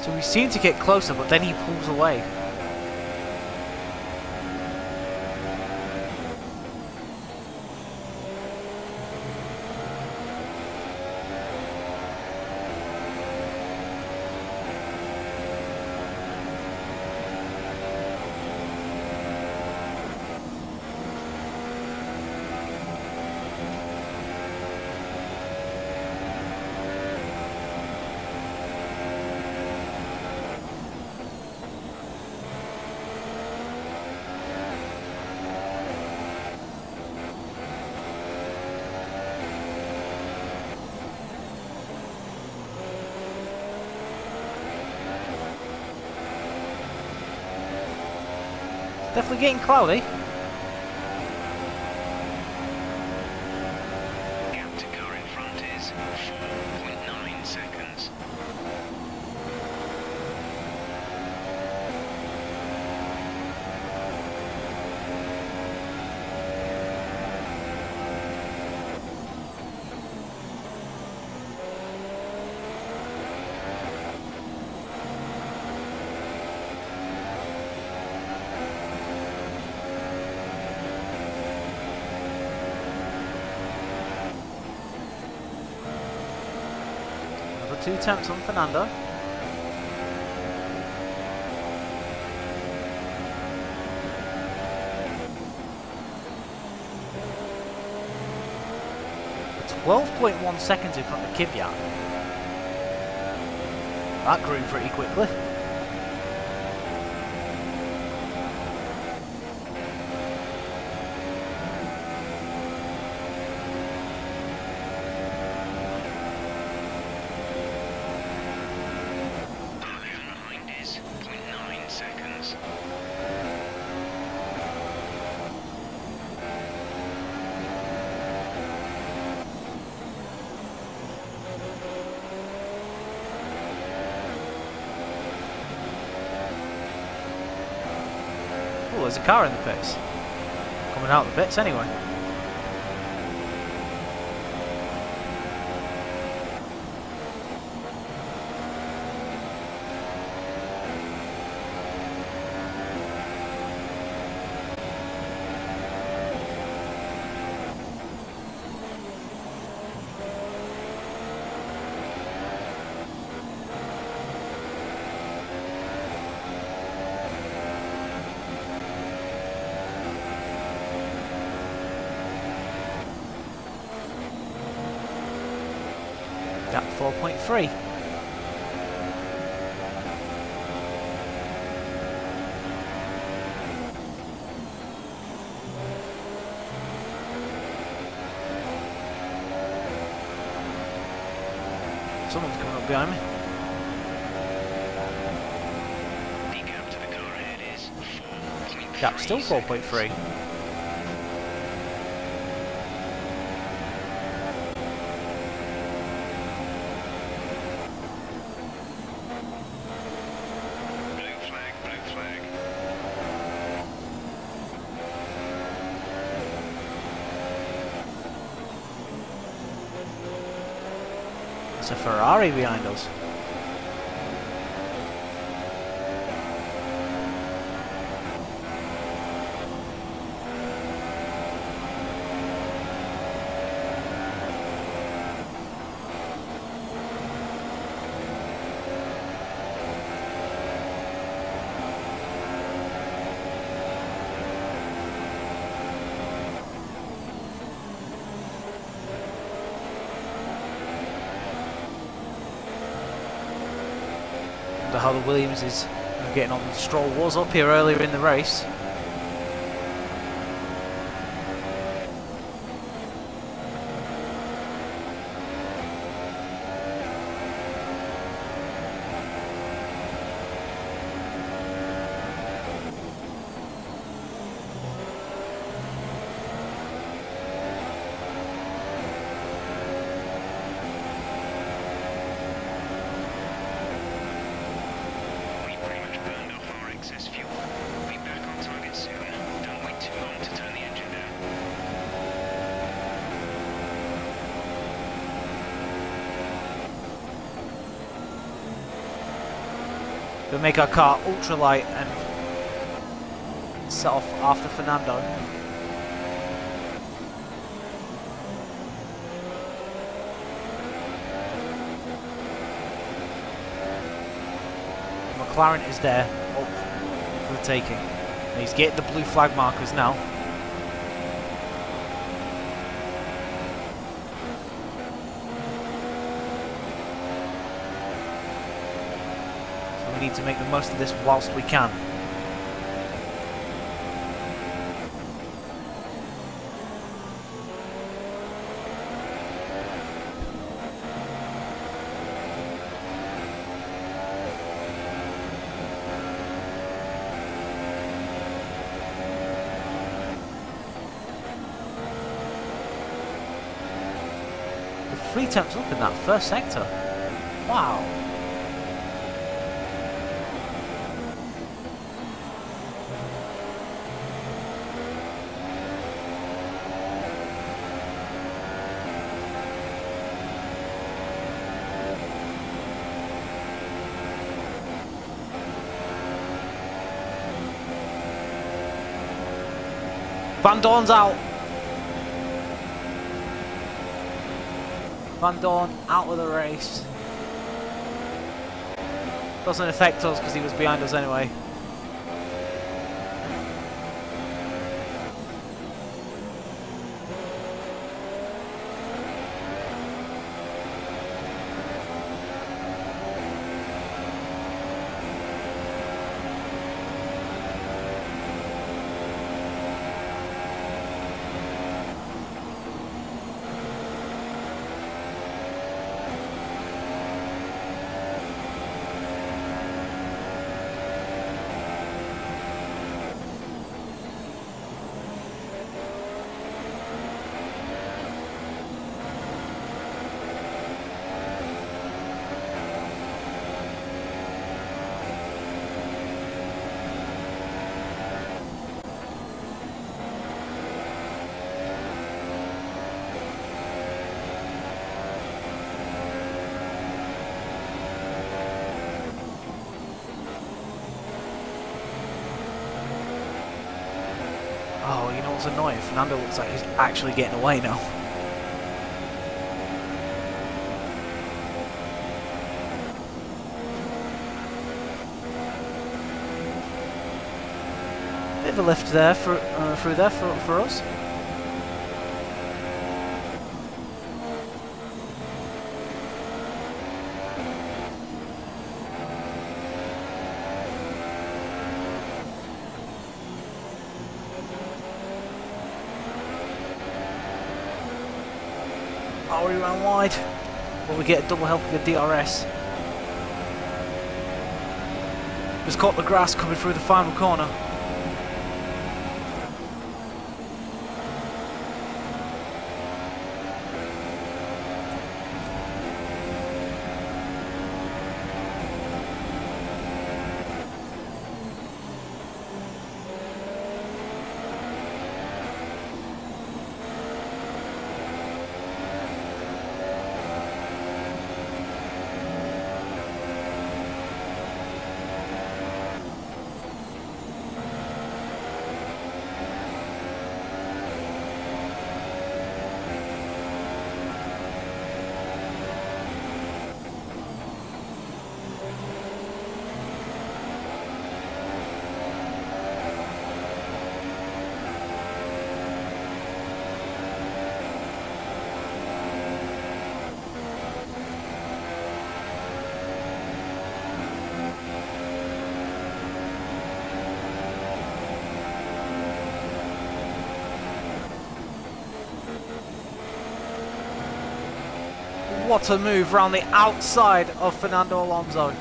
Speaker 1: So we seem to get closer, but then he pulls away. Definitely getting cloudy.
Speaker 3: Gap to car in front is 4.9 seconds.
Speaker 1: Another 2 attempts on Fernando. It's 12.1 seconds in front of Kvyat. That grew pretty quickly.
Speaker 3: Behind is 0.9 seconds.
Speaker 1: Oh, there's a car in the pits. Coming out of the pits anyway. Gap 4.3. Someone's coming up behind me.
Speaker 3: The gap to the car ahead is 4.3
Speaker 1: Gap still
Speaker 3: seconds.
Speaker 1: 4.3.
Speaker 3: Blue flag, blue flag.
Speaker 1: There's a Ferrari behind us. Wonder how the Williams is getting on. Stroll was up here earlier in the race.
Speaker 3: We pretty much burned off our excess fuel. We'll be back on time
Speaker 1: We'll make our car ultralight and set off after Fernando. McLaren is there up for the taking. And he's getting the blue flag markers now. So we need to make the most of this whilst we can. Three temps up in that first sector. Wow. Van Dorn's out. Van Dorn out of the race. Doesn't affect us because he was behind us anyway. Oh, you know what's annoying? Fernando looks like he's actually getting away now. Bit of a lift there through there for us. Oh, we ran wide. But we get a double help with the DRS. Just caught the grass coming through the final corner. What a move round the outside of Fernando Alonso.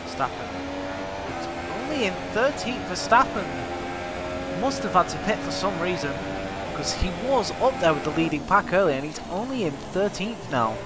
Speaker 1: Verstappen. It's only in 13th. Verstappen must have had to pit for some reason, because because he was up there with the leading pack earlier and he's only in 13th now.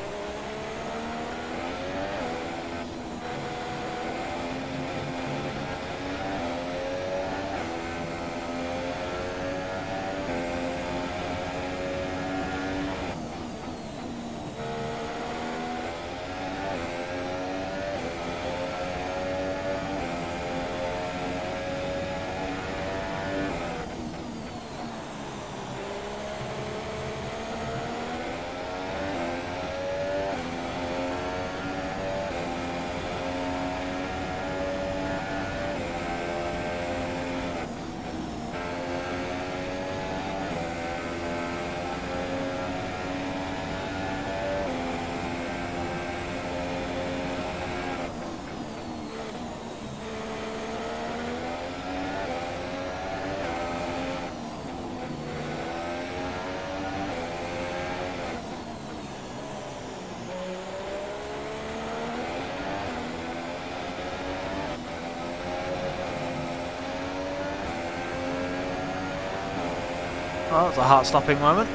Speaker 1: Oh, that was a heart-stopping moment.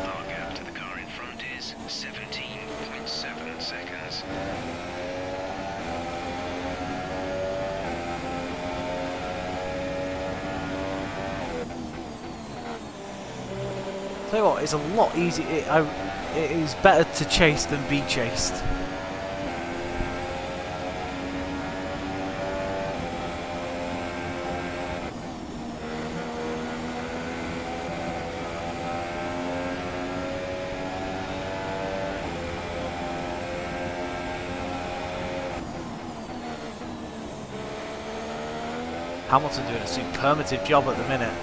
Speaker 3: Our gap to the car in front is 17.7 seconds.
Speaker 1: Tell you what, it's a lot easier. It is better to chase than be chased. Hamilton doing a superlative job at the minute.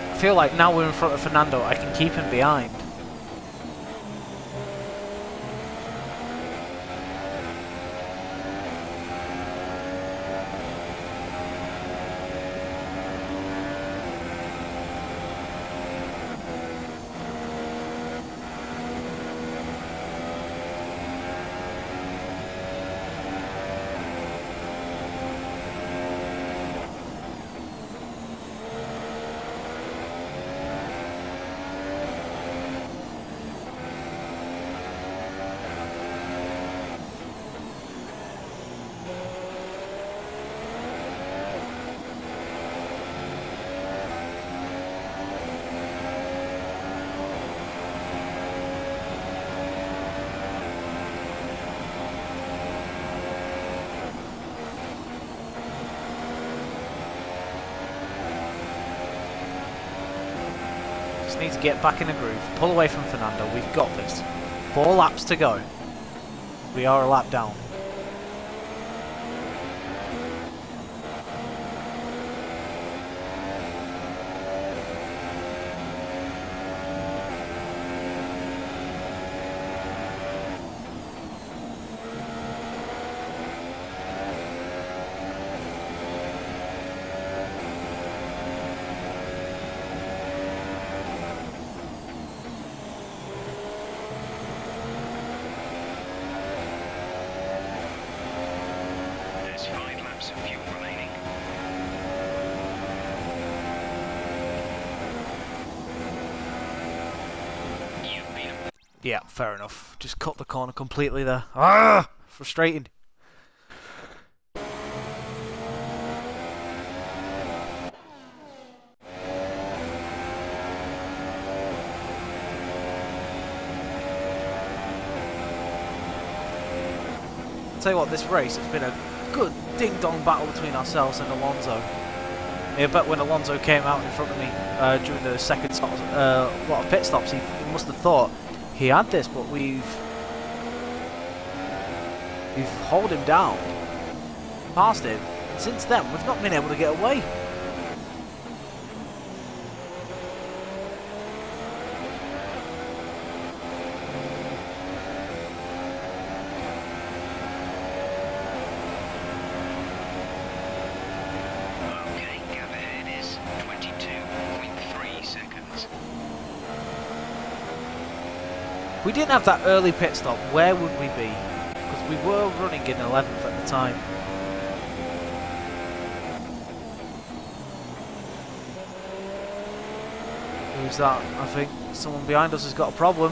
Speaker 1: I feel like now we're in front of Fernando, I can keep him behind. Need to get back in a groove, pull away from Fernando, we've got this. 4 laps to go. We are a lap down.
Speaker 3: of fuel remaining. You've been...
Speaker 1: Yeah, fair enough. Just cut the corner completely there. Ah! Frustrating. Tell you what, this race has been a good ding-dong battle between ourselves and Alonso. I bet when Alonso came out in front of me during the second lot of pit stops, he must have thought he had this, but we've hauled him down, passed him, and since then we've not been able to get away. If we didn't have that early pit stop, where would we be? Because we were running in 11th at the time. Who's that? I think someone behind us has got a problem.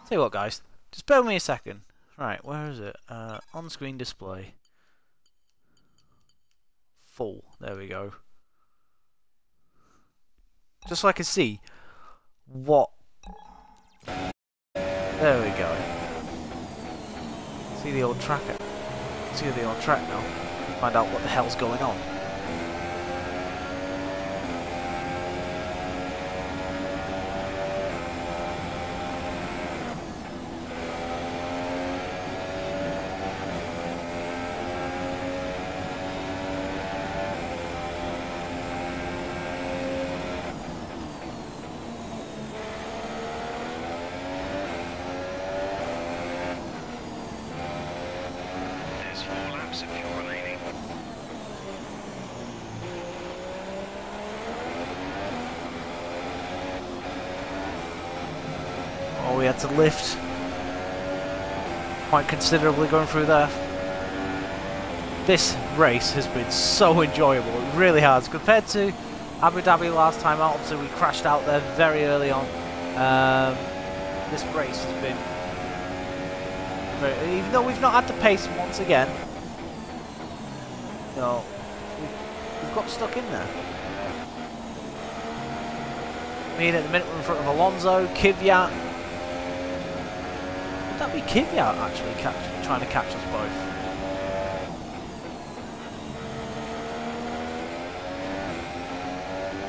Speaker 1: Tell you what, guys, just bear with me a second. Right, where is it? On-screen display. Full. There we go. Just so I can see what... There we go. See the old tracker. See the old track now. Find out what the hell's going on. We had to lift quite considerably going through there. This race has been so enjoyable, it really has. Compared to Abu Dhabi last time out, obviously we crashed out there very early on. This race has been very, even though we've not had the pace once again, you know, we've got stuck in there. I mean, at the minute we're in front of Alonso, Kvyat. Would that be Kvyat actually trying to catch us both?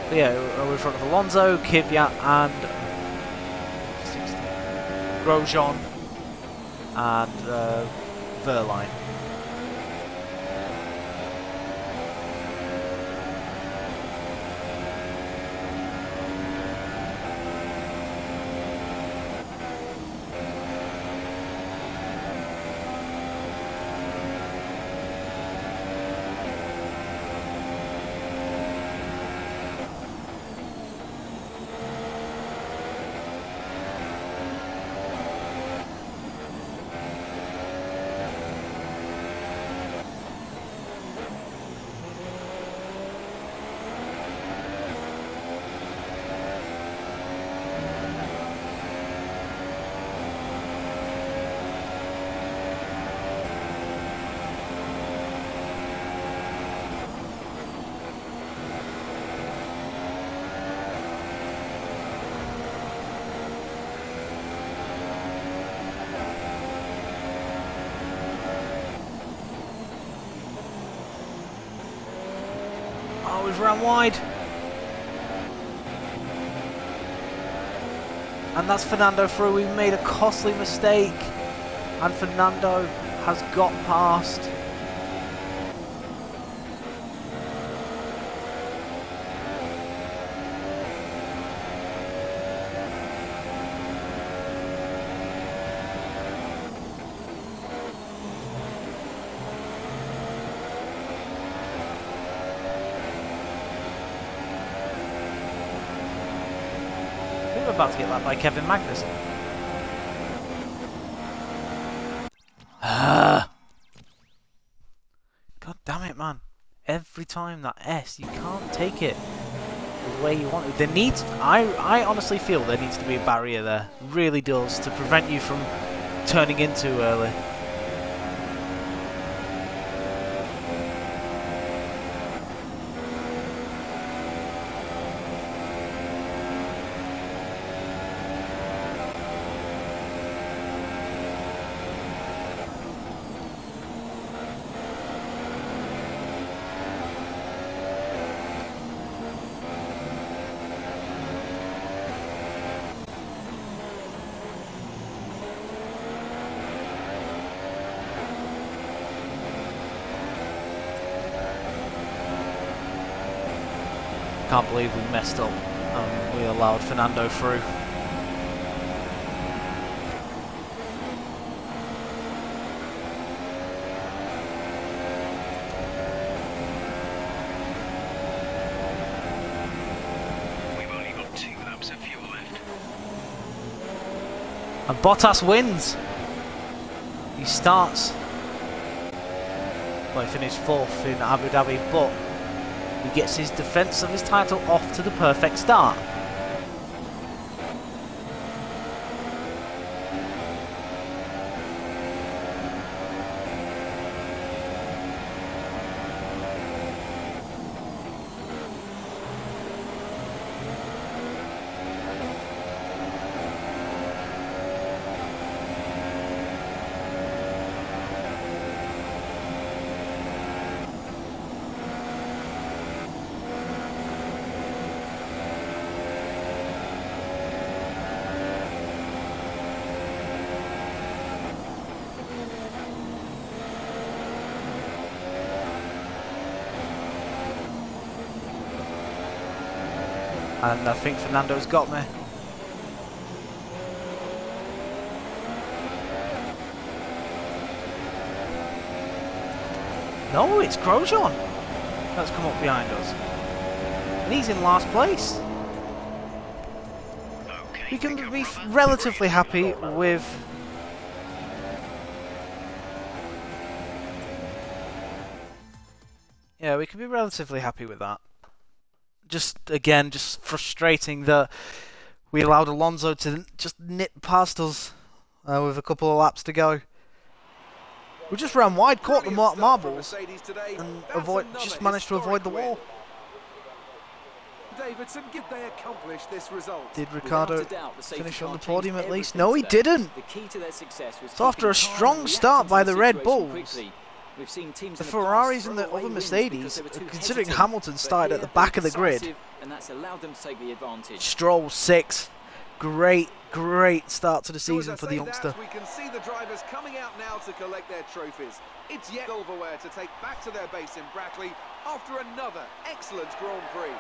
Speaker 1: But yeah, we're in front of Alonso, Kvyat and Grosjean and Verline. Oh, we've run wide. And that's Fernando through. We made a costly mistake. And Fernando has got past. about to get lapped by Kevin Magnussen. God damn it, man. Every time that S, you can't take it the way you want it. There needs, I honestly feel there needs to be a barrier there. Really does, to prevent you from turning in too early. Can't believe we messed up and we allowed Fernando through.
Speaker 3: We've only got 2 laps of fuel left.
Speaker 1: And Bottas wins. He starts. Well, he finished 4th in Abu Dhabi, but he gets his defence of his title off to the perfect start. And I think Fernando's got me. No, it's Grosjean that's come up behind us. And he's in last place.
Speaker 3: Okay,
Speaker 1: We can
Speaker 3: pick up
Speaker 1: be
Speaker 3: rubber.
Speaker 1: relatively happy with... Yeah, we can be relatively happy with that. Just, again, just frustrating that we allowed Alonso to just nip past us with a couple of laps to go. We just ran wide, caught the marbles, and just managed to avoid the wall.
Speaker 2: Davidson, did they accomplish this result?
Speaker 1: Did Ricciardo
Speaker 4: Without a doubt, the safety
Speaker 1: finish on
Speaker 4: car
Speaker 1: the podium
Speaker 4: changed
Speaker 1: at least?
Speaker 4: everything
Speaker 1: No, he
Speaker 4: today.
Speaker 1: didn't.
Speaker 4: The key to their success was
Speaker 1: So after a
Speaker 4: keeping calm
Speaker 1: strong
Speaker 4: and
Speaker 1: start
Speaker 4: reacting
Speaker 1: by
Speaker 4: to
Speaker 1: the Red
Speaker 4: situation
Speaker 1: Bulls,
Speaker 4: quickly. We've seen teams
Speaker 1: the
Speaker 4: in the past
Speaker 1: Ferraris and
Speaker 4: throw
Speaker 1: the
Speaker 4: away
Speaker 1: other
Speaker 4: wins
Speaker 1: Mercedes,
Speaker 4: because they were too
Speaker 1: considering
Speaker 4: hesitant.
Speaker 1: Hamilton
Speaker 4: But
Speaker 1: started at
Speaker 4: here
Speaker 1: the back of the
Speaker 4: they're
Speaker 1: grid.
Speaker 4: decisive, and that's allowed them to take the advantage.
Speaker 1: Stroll 6th. Great start to the season for the youngster.
Speaker 2: We can see the drivers coming out now to collect their trophies. It's yet silverware to take back to their base in Brackley after another excellent Grand Prix.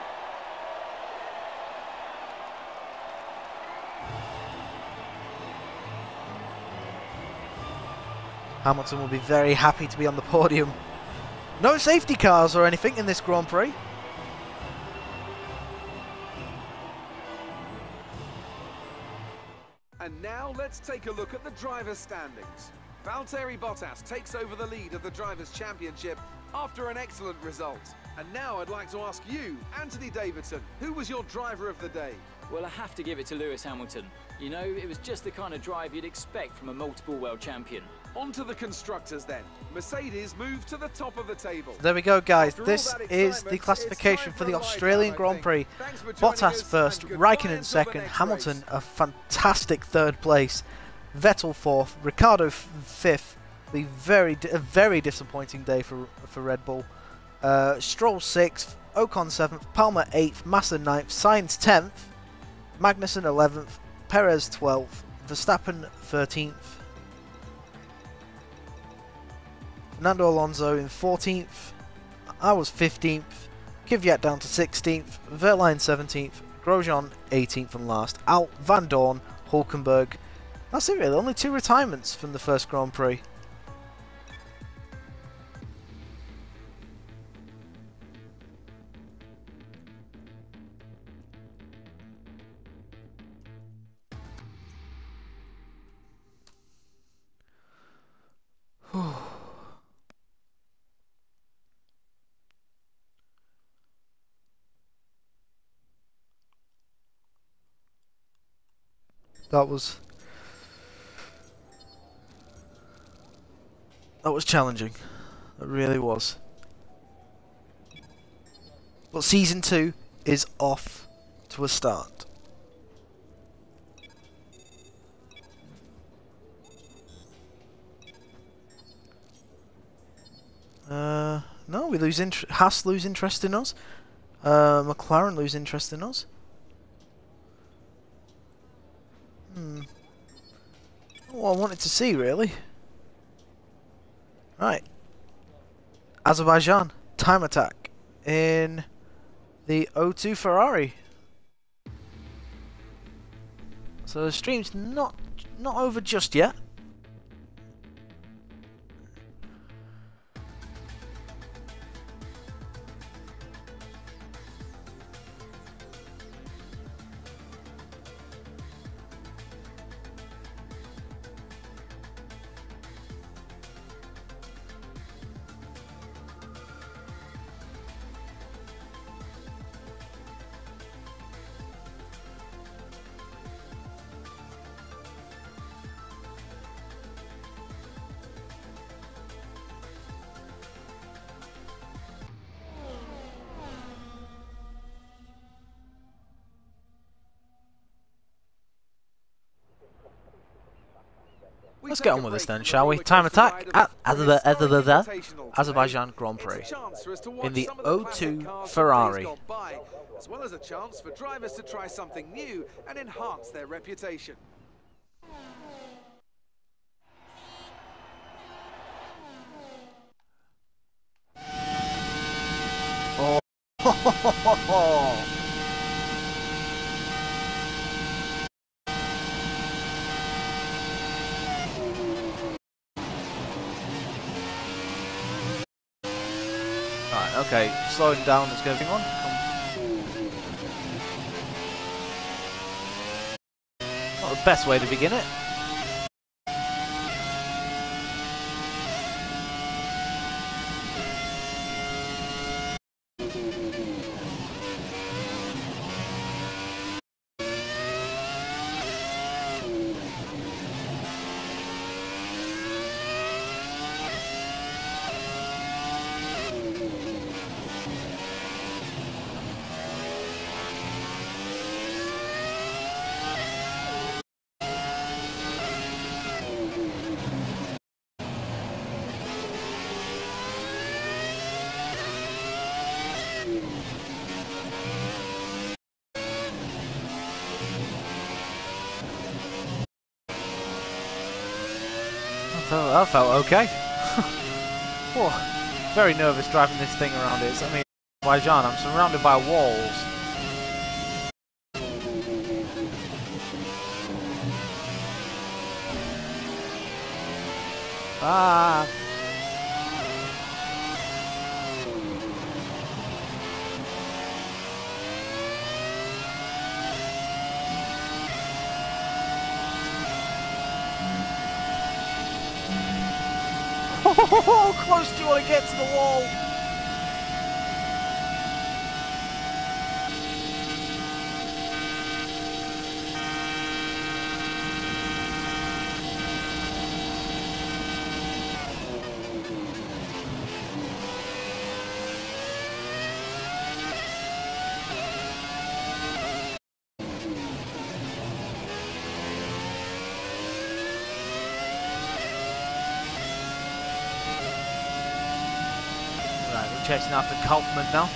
Speaker 1: Hamilton will be very happy to be on the podium. No safety cars or anything in this Grand Prix.
Speaker 2: And now let's take a look at the drivers' standings. Valtteri Bottas takes over the lead of the Drivers' Championship after an excellent result. And now I'd like to ask you, Anthony Davidson, who was your driver of the day?
Speaker 4: Well, I have to give it to Lewis Hamilton. You know, it was just the kind of drive you'd expect from a multiple world champion.
Speaker 2: On to the constructors then. Mercedes moved to the top of the table.
Speaker 1: There we go, guys.
Speaker 2: After all
Speaker 1: This
Speaker 2: that
Speaker 1: is
Speaker 2: excitement,
Speaker 1: the classification
Speaker 2: it's
Speaker 1: for
Speaker 2: time
Speaker 1: the
Speaker 2: for a
Speaker 1: Australian
Speaker 2: lifetime, I
Speaker 1: Grand
Speaker 2: think.
Speaker 1: Prix.
Speaker 2: Thanks for joining
Speaker 1: Bottas
Speaker 2: us,
Speaker 1: first,
Speaker 2: and goodbye
Speaker 1: Raikkonen
Speaker 2: until the
Speaker 1: second,
Speaker 2: next
Speaker 1: Hamilton
Speaker 2: race.
Speaker 1: a fantastic third place, Vettel fourth, Ricciardo fifth. A very disappointing day for Red Bull. Stroll 6th, Ocon 7th, Palmer 8th, Massa 9th, Sainz 10th, Magnussen 11th, Perez 12th, Verstappen 13th, Fernando Alonso in 14th, I was 15th, Kvyat down to 16th, Verline 17th, Grosjean 18th and last, out Van Dorn, Hulkenberg. That's it really, only 2 retirements from the first Grand Prix. That was challenging. It really was. But Season 2 is off to a start. No, we lose interest. Haas lose interest in us. McLaren lose interest in us. What I wanted to see, really. Right. Azerbaijan, time attack in the O2 Ferrari. So the stream's not over just yet. Let's get on with this then, shall we? Time attack at Azerbaijan Grand Prix in the O2 Ferrari.
Speaker 2: As well as a chance for drivers to try something new and enhance their reputation.
Speaker 1: Oh. Right, okay, slowing down, let's go on. Not the best way to begin it. That felt okay. Oh, very nervous driving this thing around it. I mean, Azerbaijan, I'm surrounded by walls. Ah. How close do you want to get to the wall? Chasing after Kaufman now.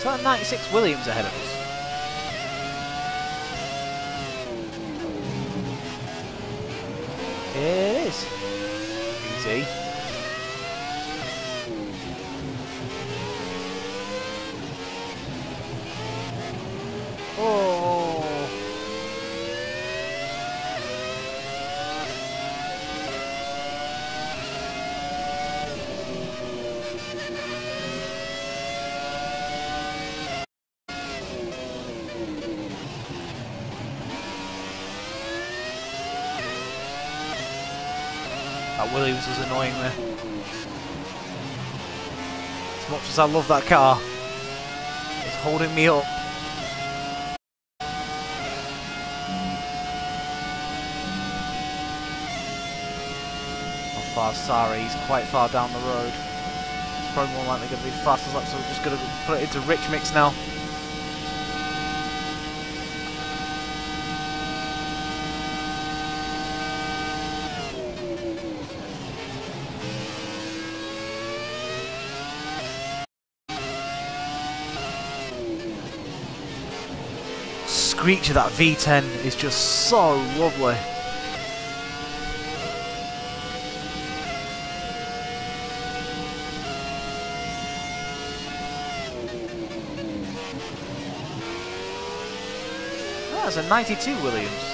Speaker 1: So that 96 Williams ahead of us. It is. Easy. Oh. That Williams was annoying me. As much as I love that car, it's holding me up. How far Sari? He's quite far down the road. It's probably more likely going to be the fastest lap, so we're just going to put it into rich mix now. Screech of that V10 is just so lovely. That's a 92 Williams.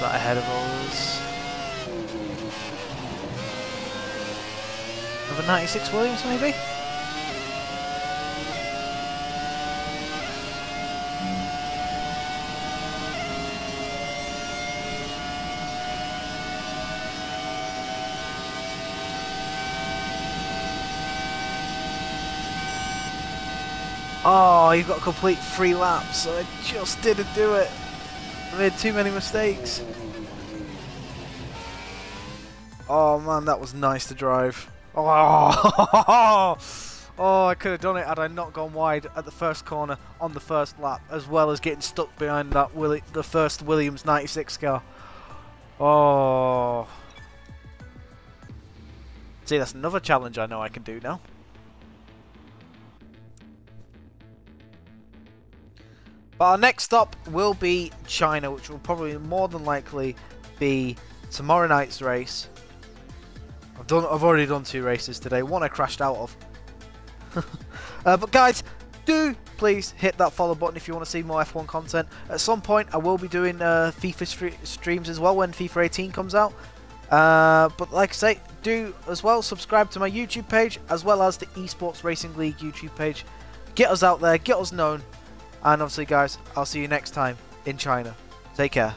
Speaker 1: That ahead of us. Another 96 Williams maybe? Oh, you've got a complete 3 laps, so I just didn't do it. I made too many mistakes. Oh man, that was nice to drive. Oh, oh, I could have done it had I not gone wide at the first corner on the first lap, as well as getting stuck behind that the first Williams 96 car. Oh. See, that's another challenge I know I can do now. But our next stop will be China, which will probably more than likely be tomorrow night's race. I've already done 2 races today. One I crashed out of. But guys, do please hit that follow button if you want to see more F1 content. At some point, I will be doing FIFA streams as well when FIFA 18 comes out. But like I say, do as well subscribe to my YouTube page as well as the Esports Racing League YouTube page. Get us out there, get us known. And obviously guys, I'll see you next time in China. Take care.